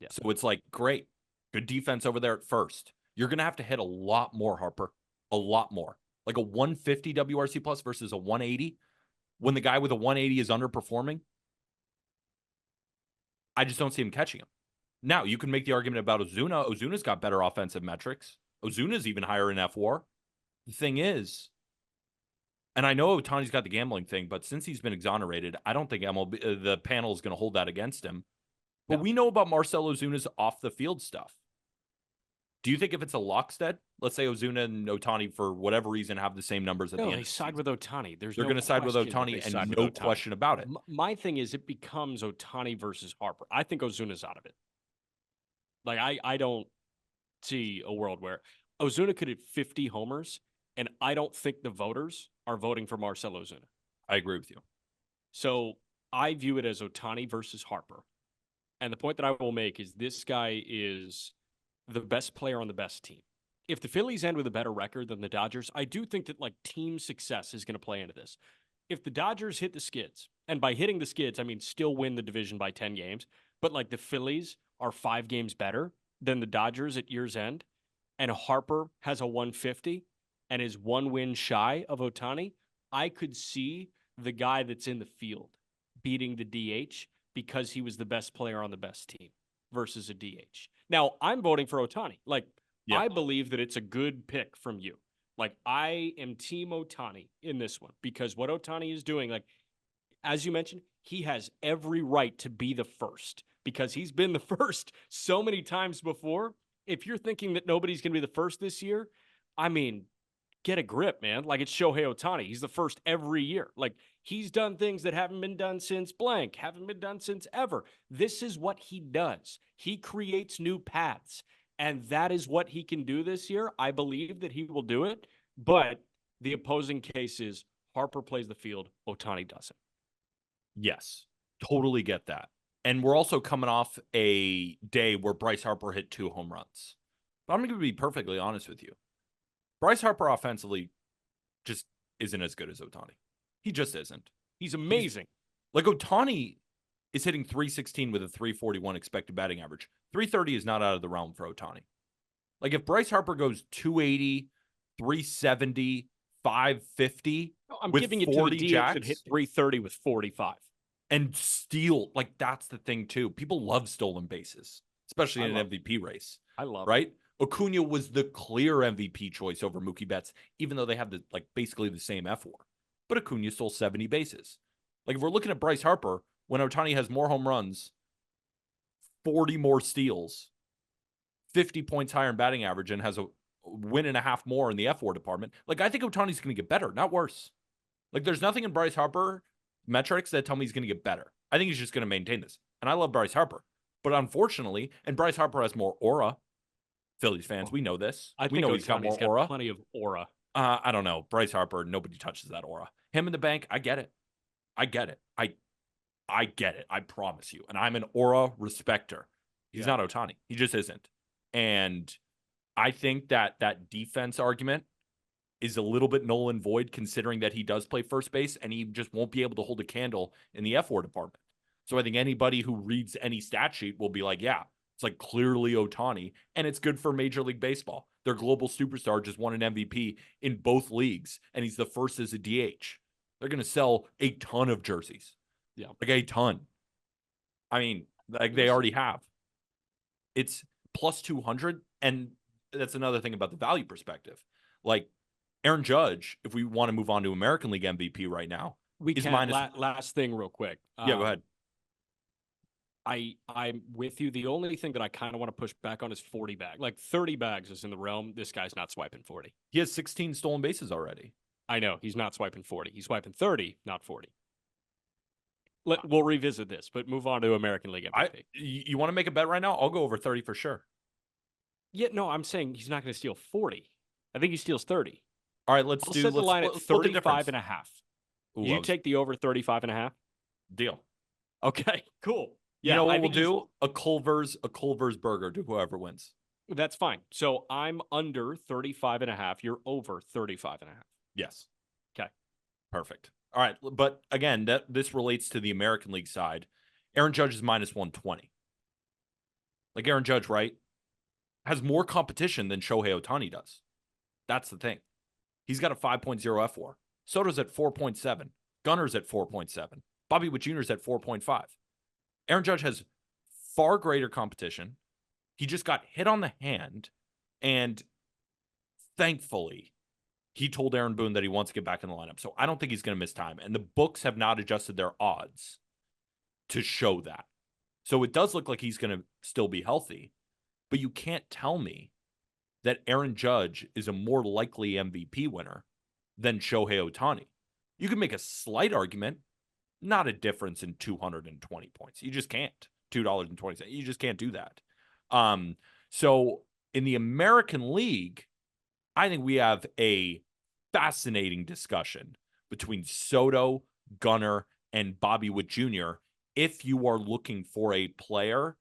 Yeah. So it's like, great. Good defense over there at first. You're going to have to hit a lot more, Harper. A lot more. Like a 150 WRC plus versus a 180. When the guy with a 180 is underperforming, I just don't see him catching him. Now, you can make the argument about Ozuna. Ozuna's got better offensive metrics. Ozuna's even higher in F4. The thing is, and I know Ohtani's got the gambling thing, but since he's been exonerated, I don't think MLB, the panel is going to hold that against him. But we know about Marcell Ozuna's off-the-field stuff. Do you think if it's a lockstead, let's say Ozuna and Ohtani, for whatever reason, have the same numbers at the end they of the side season, with Ohtani. they're going to side with Ohtani, and no question about it. My thing is, it becomes Ohtani versus Harper. I think Ozuna's out of it. Like, I don't see a world where Ozuna could hit 50 homers, and I don't think the voters are voting for Marcell Ozuna. I agree with you. So I view it as Ohtani versus Harper. And the point that I will make is this guy is the best player on the best team. If the Phillies end with a better record than the Dodgers, I do think that like team success is going to play into this. If the Dodgers hit the skids, and by hitting the skids, I mean still win the division by 10 games, but like the Phillies are 5 games better than the Dodgers at year's end, and Harper has a 150 and is 1 win shy of Ohtani, I could see the guy that's in the field beating the DH because he was the best player on the best team versus a DH. Now, I'm voting for Ohtani. Like, yeah. I believe that it's a good pick from you. Like, I am team Ohtani in this one because what Ohtani is doing, like, as you mentioned, he has every right to be the first because he's been the first so many times before. If you're thinking that nobody's going to be the first this year, I mean, get a grip, man. Like, it's Shohei Ohtani. He's the first every year. Like, he's done things that haven't been done since blank, haven't been done since ever. This is what he does. He creates new paths, and that is what he can do this year. I believe that he will do it, but the opposing case is Harper plays the field, Ohtani doesn't. Yes, totally get that. And we're also coming off a day where Bryce Harper hit 2 home runs. But I'm going to be perfectly honest with you. Bryce Harper offensively just isn't as good as Ohtani. He just isn't. He's amazing. Like, Ohtani is hitting 316 with a 341 expected batting average. 330 is not out of the realm for Ohtani. Like, if Bryce Harper goes 280, 370, 550, I'm with giving it 40 to the DH jacks, that hit 330 with 45. And steal, like, that's the thing too. People love stolen bases, especially in an MVP race. I love right? Acuna was the clear MVP choice over Mookie Betts, even though they have basically the same F4. But Acuna stole 70 bases. Like, if we're looking at Bryce Harper, when Ohtani has more home runs, 40 more steals, 50 points higher in batting average, and has a win and a half more in the F4 department, like, I think Ohtani's going to get better, not worse. Like, there's nothing in Bryce Harper metrics that tell me he's going to get better. I think he's just going to maintain this. And I love Bryce Harper. But unfortunately, and Bryce Harper has more aura. Phillies fans, we know this. We know he's got more aura. Plenty of aura. I don't know. Bryce Harper, nobody touches that aura. Him in the bank, I get it. I get it. I get it. I promise you. And I'm an aura respecter. He's not Ohtani. He just isn't. And I think that defense argument is a little bit null and void, considering that he does play first base and he just won't be able to hold a candle in the F4 department. So I think anybody who reads any stat sheet will be like, yeah, it's like clearly Ohtani, and it's good for Major League Baseball. Their global superstar just won an MVP in both leagues, and he's the first as a DH. They're going to sell a ton of jerseys. Yeah. Like a ton. I mean, like they already have. It's plus 200, and that's another thing about the value perspective. Like, Aaron Judge, if we want to move on to American League MVP right now, we can. Last thing real quick. Yeah, go ahead. I'm with you. The only thing that I kind of want to push back on is 40 bags. Like 30 bags is in the realm. This guy's not swiping 40. He has 16 stolen bases already. I know. He's not swiping 40. He's swiping 30, not 40. We'll revisit this, but move on to American League MVP. You want to make a bet right now? I'll go over 30 for sure. Yeah, no, I'm saying he's not going to steal 40. I think he steals 30. All right, let's set the line at 35 and a half. You take the over 35 and a half? Deal. Okay, cool. Yeah, you know what we'll do? A Culver's burger to whoever wins. That's fine. So I'm under 35 and a half. You're over 35 and a half. Yes. Okay. Perfect. All right. But again, this relates to the American League side. Aaron Judge is minus 120. Like Aaron Judge, right? Has more competition than Shohei Ohtani does. That's the thing. He's got a 5.0 F4. Soto's at 4.7. Gunner's at 4.7. Bobby Witt Jr.'s at 4.5. Aaron Judge has far greater competition. He just got hit on the hand, and thankfully, he told Aaron Boone that he wants to get back in the lineup. So I don't think he's going to miss time. And the books have not adjusted their odds to show that. So it does look like he's going to still be healthy. But you can't tell me that Aaron Judge is a more likely MVP winner than Shohei Ohtani. You can make a slight argument, not a difference in 220 points. You just can't. $2.20. You just can't do that. So in the American League, I think we have a fascinating discussion between Soto, Gunnar, and Bobby Witt Jr. if you are looking for a player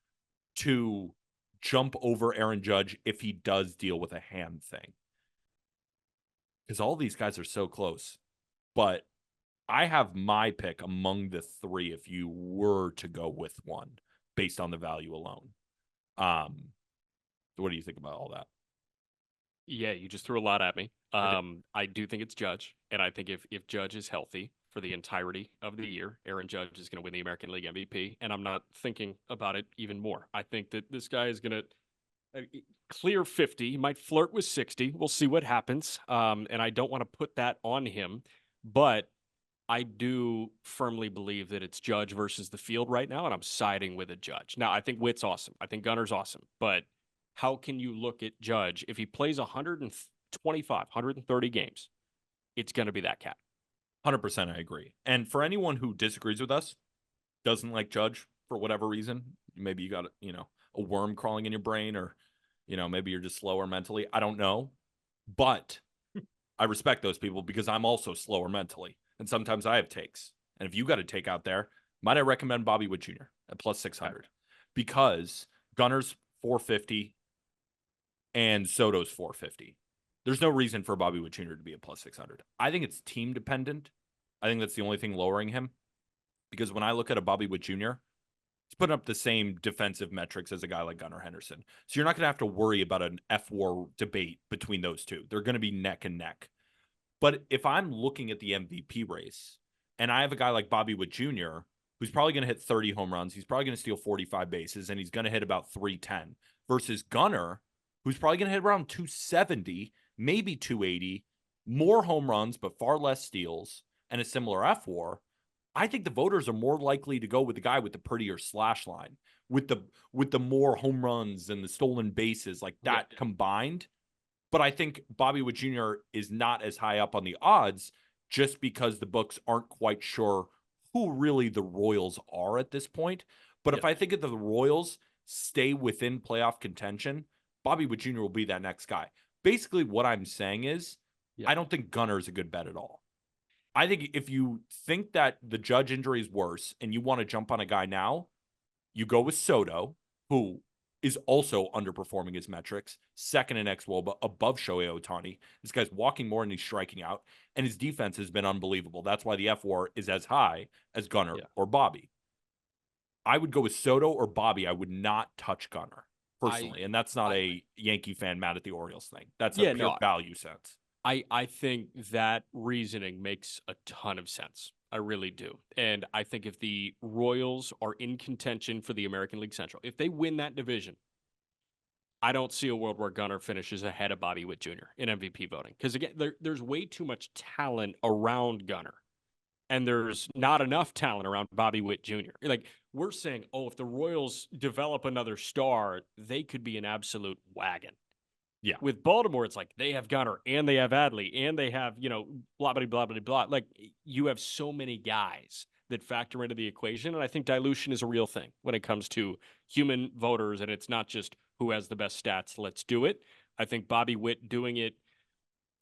to jump over Aaron Judge if he does deal with a hand thing. Because all these guys are so close. But I have my pick among the three if you were to go with one based on the value alone. What do you think about all that? Yeah, you just threw a lot at me. I do think it's Judge, and I think if Judge is healthy for the entirety of the year, Aaron Judge is going to win the American League MVP, and I'm not thinking about it even more. I think that this guy is going to clear 50. He might flirt with 60. We'll see what happens. And I don't want to put that on him, but I do firmly believe that it's Judge versus the field right now, and I'm siding with a Judge. Now, I think Witt's awesome. I think Gunner's awesome, but how can you look at Judge if he plays 125, 130 games? It's going to be that cat. 100% I agree. And for anyone who disagrees with us, doesn't like Judge for whatever reason, maybe you got, a worm crawling in your brain, or, maybe you're just slower mentally. I don't know. But I respect those people because I'm also slower mentally. And sometimes I have takes. And if you got a take out there, might I recommend Bobby Witt Jr. at plus 600? Because Gunner's 450 and Soto's 450. There's no reason for Bobby Witt Jr. to be at plus 600. I think it's team dependent. I think that's the only thing lowering him. Because when I look at a Bobby Witt Jr., he's putting up the same defensive metrics as a guy like Gunnar Henderson. So you're not going to have to worry about an F-war debate between those two. They're going to be neck and neck. But if I'm looking at the MVP race and I have a guy like Bobby Witt Jr., who's probably going to hit 30 home runs, he's probably going to steal 45 bases, and he's going to hit about 310, versus Gunnar, who's probably going to hit around 270, maybe 280, more home runs, but far less steals, and a similar F-war, I think the voters are more likely to go with the guy with the prettier slash line, with the more home runs and the stolen bases, like that combined. But I think Bobby Witt Jr. is not as high up on the odds just because the books aren't quite sure who really the Royals are at this point. But if I think of the Royals stay within playoff contention, Bobby Witt Jr. will be that next guy. Basically, what I'm saying is I don't think Gunnar is a good bet at all. I think if you think that the Judge injury is worse and you want to jump on a guy now, you go with Soto, who is also underperforming his metrics, second in xWOBA, above Shohei Ohtani. This guy's walking more and he's striking out, and his defense has been unbelievable. That's why the F-WAR is as high as Gunnar or Bobby. I would go with Soto or Bobby. I would not touch Gunnar, personally, and that's not a Yankee fan mad at the Orioles thing. That's a pure value sense. I think that reasoning makes a ton of sense. I really do. And I think if the Royals are in contention for the American League Central, if they win that division, I don't see a world where Gunnar finishes ahead of Bobby Witt Jr. in MVP voting. Because, again, there's way too much talent around Gunnar. And there's not enough talent around Bobby Witt Jr. Like, we're saying, if the Royals develop another star, they could be an absolute wagon. Yeah. With Baltimore, it's like they have Gunnar and they have Adley and they have, blah, blah, blah, blah, blah. Like, you have so many guys that factor into the equation. And I think dilution is a real thing when it comes to human voters. And it's not just who has the best stats. Let's do it. I think Bobby Witt doing it,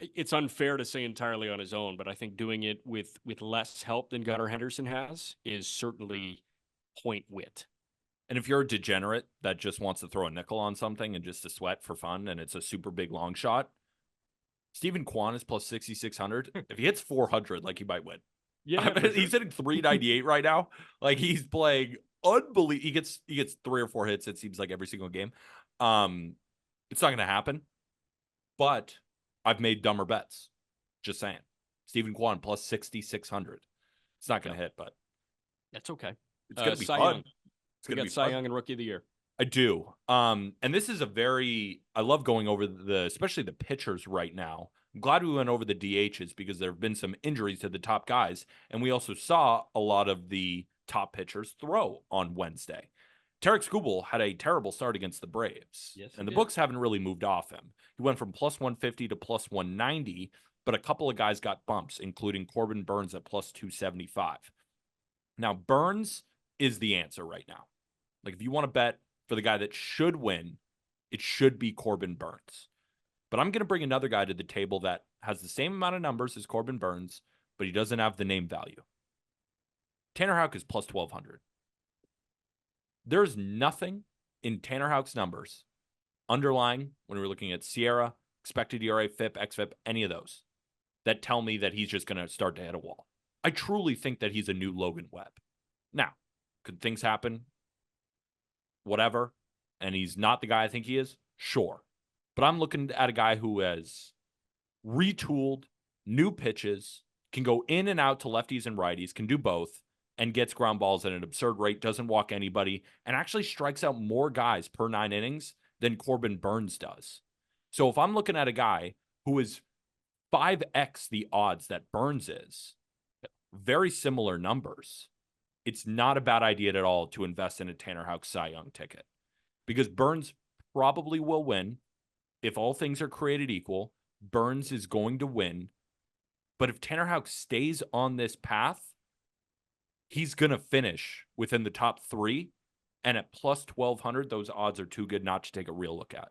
it's unfair to say entirely on his own, but I think doing it with less help than Gunnar Henderson has is certainly point Witt. And if you're a degenerate that just wants to throw a nickel on something and just to sweat for fun, and it's a super big long shot, Steven Kwan is plus 6,600. If he hits 400, like he might win. Yeah, for He's sure. hitting 398 right now. Like he's playing unbelievable. He gets 3 or 4 hits. It seems like every single game. It's not going to happen. But I've made dumber bets. Just saying. Steven Kwan plus 6,600. It's not going to hit, but That's okay. it's going to be Cy fun. Young. It's We going to got be Cy fun. Young and Rookie of the Year. I do. And this is I love going over especially the pitchers right now. I'm glad we went over the DHs because there have been some injuries to the top guys. And we also saw a lot of the top pitchers throw on Wednesday. Tarek Skubal had a terrible start against the Braves. Yes, and the did. books haven't really moved off him. He went from plus 150 to plus 190, but a couple of guys got bumps, including Corbin Burns at plus 275. Now, Burns is the answer right now. Like, if you want to bet for the guy that should win, it should be Corbin Burns. But I'm going to bring another guy to the table that has the same amount of numbers as Corbin Burns, but he doesn't have the name value. Tanner Houck is plus 1,200. There's nothing in Tanner Houck's numbers underlying when we're looking at Sierra, expected ERA, FIP, XFIP, any of those that tell me that he's just going to start to hit a wall. I truly think that he's a new Logan Webb. Now, could things happen? Whatever. And he's not the guy I think he is? Sure. But I'm looking at a guy who has retooled, new pitches, can go in and out to lefties and righties, can do both, and gets ground balls at an absurd rate, doesn't walk anybody, and actually strikes out more guys per 9 innings than Corbin Burns does. So if I'm looking at a guy who is 5x the odds that Burns is, very similar numbers, it's not a bad idea at all to invest in a Tanner Houck Cy Young ticket because Burns probably will win. If all things are created equal, Burns is going to win. But if Tanner Houck stays on this path, he's going to finish within the top 3. And at plus 1,200, those odds are too good not to take a real look at.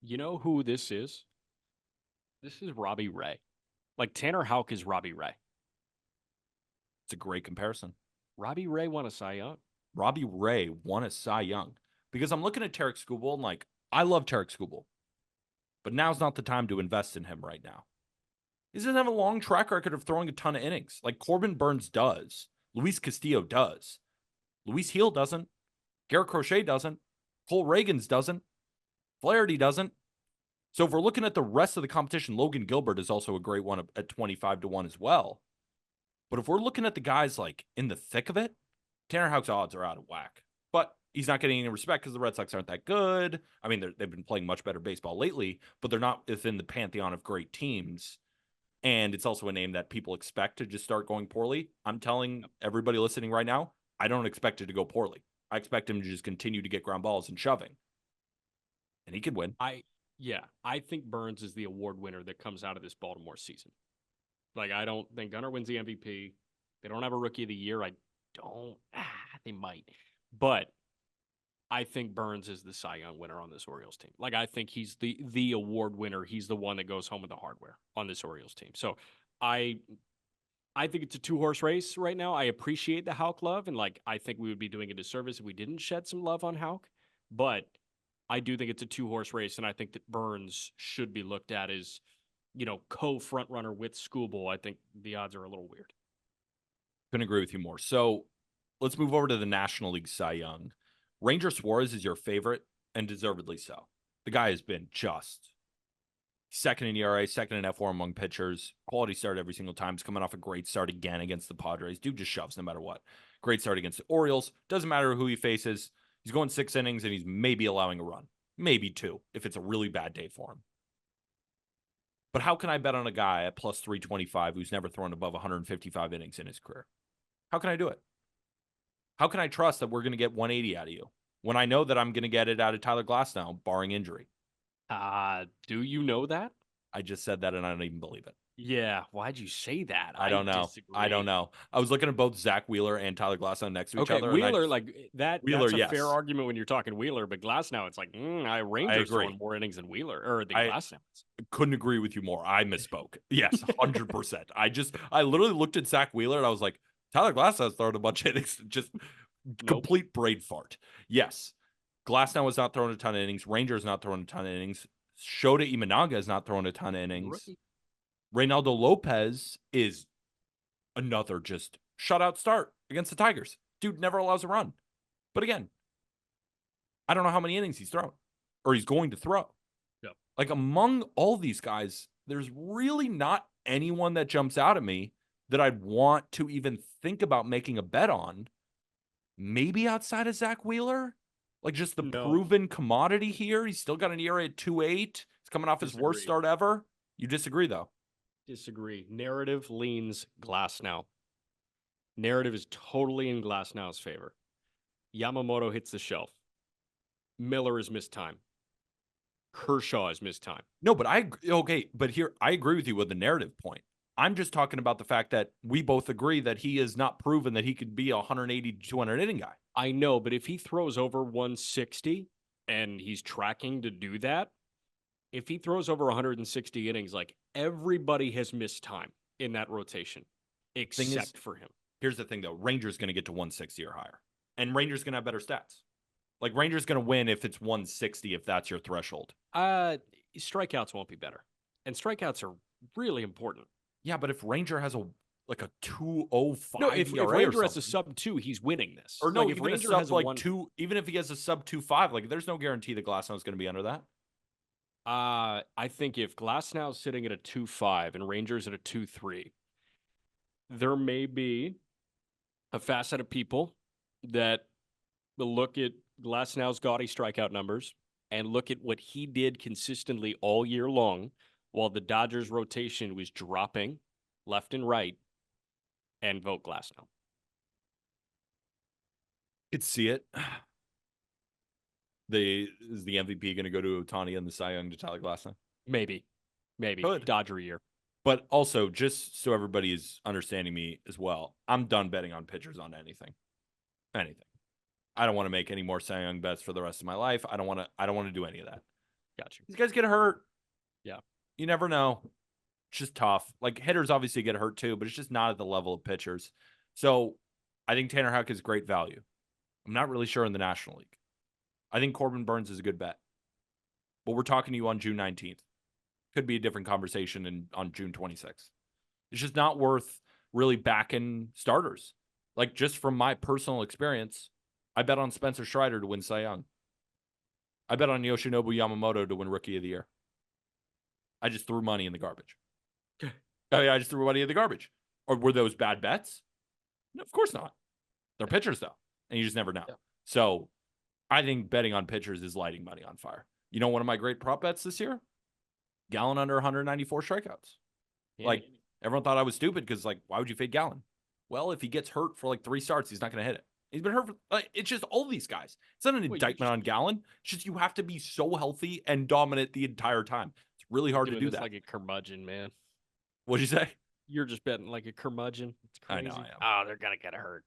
You know who this is? This is Robbie Ray. Like Tanner Houck is Robbie Ray. It's a great comparison. Robbie Ray won a Cy Young. Robbie Ray won a Cy Young. Because I'm looking at Tarek Skubal and like, I love Tarek Skubal. But now's not the time to invest in him right now. He doesn't have a long track record of throwing a ton of innings. Like Corbin Burns does. Luis Castillo does. Luis Heel doesn't. Garrett Crochet doesn't. Cole Reagans doesn't. Flaherty doesn't. So if we're looking at the rest of the competition, Logan Gilbert is also a great one at 25-1 as well. But if we're looking at the guys like in the thick of it, Tanner Houck's odds are out of whack. But he's not getting any respect because the Red Sox aren't that good. I mean, they've been playing much better baseball lately, but they're not within the pantheon of great teams. And it's also a name that people expect to just start going poorly. I'm telling everybody listening right now, I don't expect it to go poorly. I expect him to just continue to get ground balls and shoving. And he could win. I think Burns is the award winner that comes out of this Baltimore season. Like, I don't think Gunnar wins the MVP. They don't have a Rookie of the Year. They might. But I think Burns is the Cy Young winner on this Orioles team. Like, I think he's the award winner. He's the one that goes home with the hardware on this Orioles team. So I think it's a 2-horse race right now. I appreciate the Houck love, and like I think we would be doing a disservice if we didn't shed some love on Houck. But I do think it's a 2-horse race, and I think that Burns should be looked at as, co-front runner with Skubal. I think the odds are a little weird. Couldn't agree with you more. So let's move over to the National League Cy Young. Ranger Suarez is your favorite, and deservedly so. The guy has been just second in ERA, second in F4 among pitchers. Quality start every single time. He's coming off a great start again against the Padres. Dude just shoves no matter what. Great start against the Orioles. Doesn't matter who he faces. He's going 6 innings, and he's maybe allowing a run. Maybe 2, if it's a really bad day for him. But how can I bet on a guy at plus 325 who's never thrown above 155 innings in his career? How can I do it? How can I trust that we're going to get 180 out of you when I know that I'm going to get it out of Tyler Glasnow, barring injury? Do you know that? I just said that and I don't even believe it. Yeah. Why'd you say that? I don't know. Disagree. I don't know. I was looking at both Zach Wheeler and Tyler Glasnow next to each other. Wheeler, that's a yes. fair argument when you're talking Wheeler, but Glasnow, it's like, Rangers throwing more innings than Wheeler, or than Glasnow. Couldn't agree with you more. I misspoke. Yes, 100%. I literally looked at Zach Wheeler and I was like, Tyler Glasnow's throwing a bunch of innings. Just complete brain fart. Yes. Glasnow was not throwing a ton of innings. Rangers not throwing a ton of innings. Shota Imanaga has not thrown a ton of innings. Rookie. Reynaldo Lopez is another just shutout start against the Tigers. Dude never allows a run. But again, I don't know how many innings he's thrown or he's going to throw. Yep. Like among all these guys, there's really not anyone that jumps out at me that I'd want to even think about making a bet on. Maybe outside of Zach Wheeler, like just the proven commodity here. He's still got an ERA at 2.8. He's coming off his worst start ever. You disagree, though? Disagree. Narrative leans Glasnow. Narrative is totally in Glasnow's favor. Yamamoto hits the shelf. Miller has missed time. Kershaw has missed time. No, but but here I agree with you with the narrative point. I'm just talking about the fact that we both agree that he has not proven that he could be a 180 to 200 inning guy. I know, but if he throws over 160 and he's tracking to do that, if he throws over 160 innings, like everybody has missed time in that rotation, except for him. Here's the thing, though. Ranger's going to get to 160 or higher, and Ranger's going to have better stats. Like Ranger's going to win if it's 160, if that's your threshold. Strikeouts won't be better, and strikeouts are really important. Yeah, but if Ranger has a 2.05, no, if Ranger has a sub 2, he's winning this. Or no, like, if if Ranger Ranger has has a like 1, 2, even if he has a sub 2.5, like there's no guarantee that Glasnow is going to be under that. I think if Glasnow's sitting at a 2.5 and Ranger's at a 2.3, there may be a facet of people that will look at Glasnow's gaudy strikeout numbers and look at what he did consistently all year long while the Dodgers rotation was dropping left and right and vote Glasnow. Could see it. Is the MVP going to go to Ohtani and the Cy Young to Tyler Glasnow? Maybe. Could. Dodger year. But also, just so everybody is understanding me as well, I'm done betting on pitchers on anything. Anything. I don't want to make any more Cy Young bets for the rest of my life. I don't want to do any of that. Gotcha. These guys get hurt. Yeah. You never know. It's just tough. Like hitters obviously get hurt too, but it's just not at the level of pitchers. So I think Tanner Houck is great value. I'm not really sure in the National League. I think Corbin Burns is a good bet. But we're talking to you on June 19th. Could be a different conversation on June 26th. It's just not worth really backing starters. Like just from my personal experience, I bet on Spencer Strider to win Cy Young. I bet on Yoshinobu Yamamoto to win Rookie of the Year. I just threw money in the garbage. I just threw money in the garbage. Or were those bad bets? No, of course not. They're pitchers, though. And you just never know. Yeah. So I think betting on pitchers is lighting money on fire. You know, one of my great prop bets this year? Gallen under 194 strikeouts. Yeah. Like, everyone thought I was stupid because, like, why would you fade Gallen? Well, if he gets hurt for, like, 3 starts, he's not going to hit it. He's been hurt for, like, it's just all these guys. It's not an indictment on Gallen. It's just you have to be so healthy and dominant the entire time. It's really hard to do that. Like a curmudgeon, man. What'd you say? You're just betting like a curmudgeon. It's crazy. I know. I am. Oh, they're going to get hurt.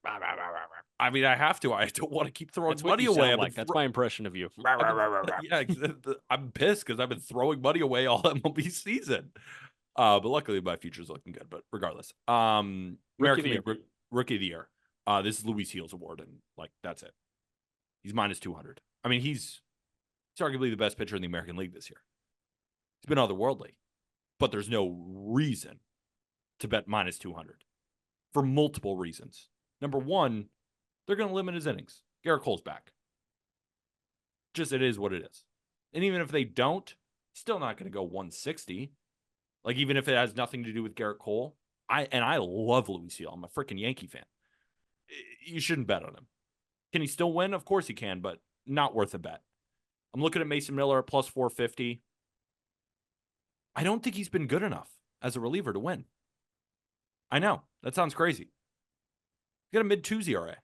I mean, I have to. I don't want to keep throwing money away. That's my impression of you. Yeah, I'm pissed because I've been throwing money away all MLB season. But luckily, my future's looking good. But regardless, Rookie of the Year. This is Luis Heels Award, and like that's it. He's minus 200. I mean, he's arguably the best pitcher in the American League this year. He's been otherworldly, but there's no reason to bet minus 200 for multiple reasons. Number one, they're going to limit his innings. Garrett Cole's back. Just it is what it is. And even if they don't, still not going to go 160. Like even if it has nothing to do with Garrett Cole, I love Luis Heel. I'm a freaking Yankee fan. You shouldn't bet on him. Can he still win? Of course he can, but not worth a bet. I'm looking at Mason Miller at plus 450. I don't think he's been good enough as a reliever to win. I know. That sounds crazy. He's got a mid-2s ERA.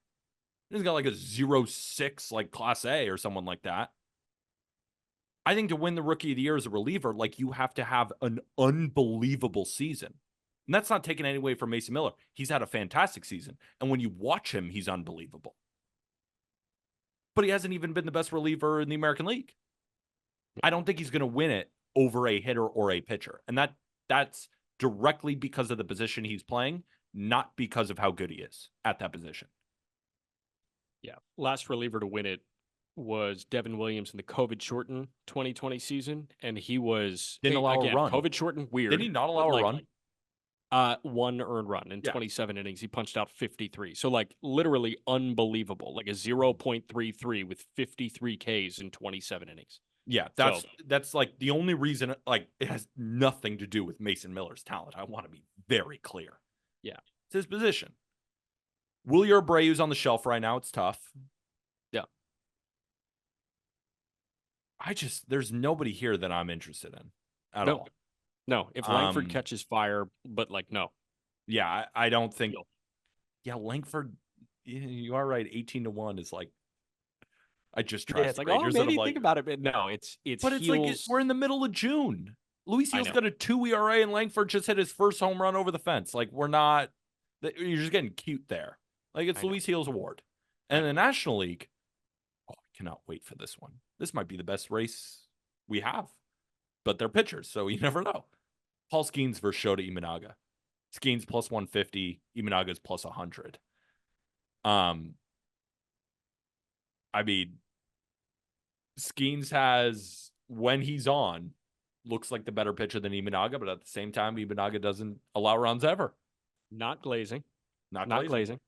He's got like a 0.6 like Class A or someone like that. I think to win the Rookie of the Year as a reliever, like you have to have an unbelievable season. And that's not taking any away from Mason Miller. He's had a fantastic season. And when you watch him, he's unbelievable. But he hasn't even been the best reliever in the American League. I don't think he's going to win it over a hitter or a pitcher. And that's directly because of the position he's playing, not because of how good he is at that position. Yeah. Last reliever to win it was Devin Williams in the COVID shortened 2020 season, and he was Didn't allow a again run. COVID shortened weird. Did he not allow a run? One earned run in Yeah. 27 innings. He punched out 53. So like literally unbelievable, like a 0.33 with 53 Ks in 27 innings. Yeah, that's like the only reason. Like it has nothing to do with Mason Miller's talent. I want to be very clear. Yeah, it's his position. Willie Abreu's on the shelf right now. It's tough. Yeah. There's nobody here that I'm interested in at all. No, if Langford catches fire, but like, no. Yeah, I don't think. No. Yeah, Langford, you are right. 18-1 is like, I just trust. Yeah, it's like, oh, maybe think about it, but no, it's. But it's like we're in the middle of June. Luis Seal's got a 2 ERA, and Langford just hit his first home run over the fence. Like we're not. You're just getting cute there. Like it's Luis Seal's award, and the National League. Oh, I cannot wait for this one. This might be the best race we have, but they're pitchers, so you never know. Paul Skeens versus Shota Imanaga. Skeens plus 150, Imanaga's plus 100. I mean, Skeens has, when he's on, looks like the better pitcher than Imanaga, but at the same time, Imanaga doesn't allow runs ever. Not glazing. Not glazing.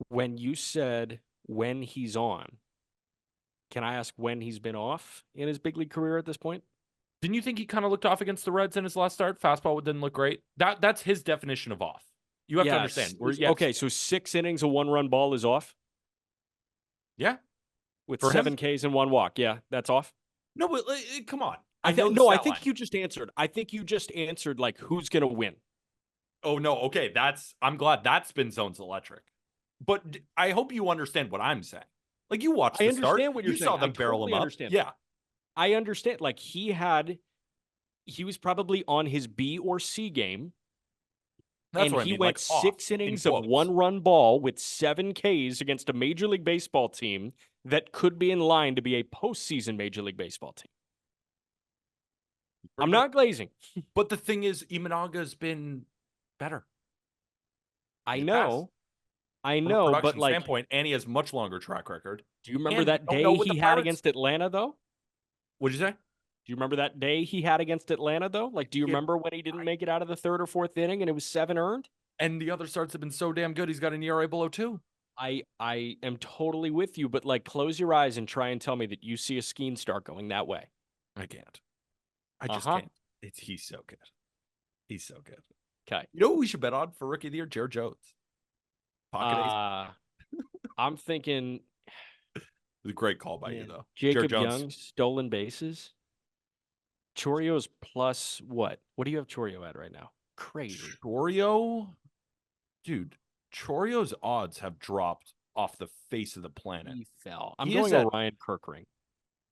When you said when he's on, can I ask when he's been off in his big league career at this point? Didn't you think he kind of looked off against the Reds in his last start? Fastball didn't look great. That's his definition of off. You have to understand. Okay, so 6 innings, a 1-run ball is off? Yeah. With 7 Ks and 1 walk. Yeah, that's off? No, but come on. I think you just answered. I think you just answered, like, who's going to win? Oh, no. Okay, I'm glad that spin zone's electric. But I hope you understand what I'm saying. Like, you watched the start. What you're saying. You saw them barrel him up. Understand. Yeah. I understand. Like, he was probably on his B or C game. That's what I mean. He went like 6 innings of 1-run ball with 7 Ks against a Major League Baseball team that could be in line to be a postseason Major League Baseball team. I'm not glazing. But the thing is, Imanaga's been better. I know. From a production standpoint, and he has much longer track record. Do you remember that day he had against Atlanta, though? What'd you say? Do you remember that day he had against Atlanta, though? Like, do you remember when he didn't make it out of the 3rd or 4th inning and it was 7 earned? And the other starts have been so damn good. He's got an ERA below 2. I am totally with you, but like, close your eyes and try and tell me that you see a Skeen start going that way. I can't. I just can't. He's so good. He's so good. Okay. You know who we should bet on for Rookie of the Year? Jared Jones. Pocket I'm thinking. It was a great call by you, though. Jacob Young, stolen bases. Chorio's plus what? What do you have Chorio at right now? Crazy. Chorio? Dude, Chorio's odds have dropped off the face of the planet. He fell. I'm going Orion Kirkring.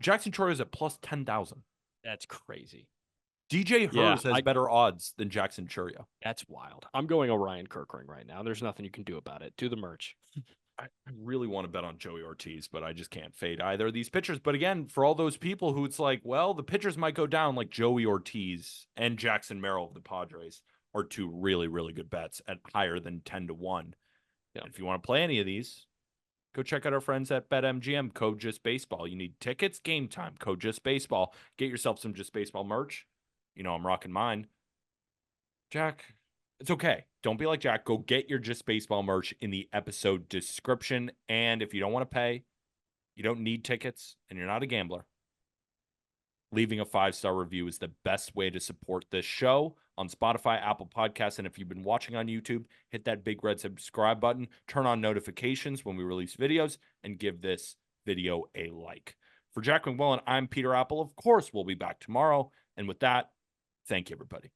Jackson Chorio's at plus 10,000. That's crazy. DJ Hers has better odds than Jackson Chourio. That's wild. I'm going Orion Kirkring right now. There's nothing you can do about it. Do the merch. I really want to bet on Joey Ortiz, but I just can't fade either of these pitchers. But again, for all those people who it's like, well, the pitchers might go down, like Joey Ortiz and Jackson Merrill of the Padres are 2 really, really good bets at higher than 10-1. Yeah. If you want to play any of these, go check out our friends at BetMGM, code Just Baseball. You need tickets, game time, code Just Baseball. Get yourself some Just Baseball merch. You know, I'm rocking mine. Jack, it's okay. Don't be like Jack. Go get your Just Baseball merch in the episode description. And if you don't want to pay, you don't need tickets, and you're not a gambler, leaving a 5-star review is the best way to support this show on Spotify, Apple Podcasts. And if you've been watching on YouTube, hit that big red subscribe button, turn on notifications when we release videos, and give this video a like. For Jack McMullen, I'm Peter Apple. Of course, we'll be back tomorrow. And with that, thank you, everybody.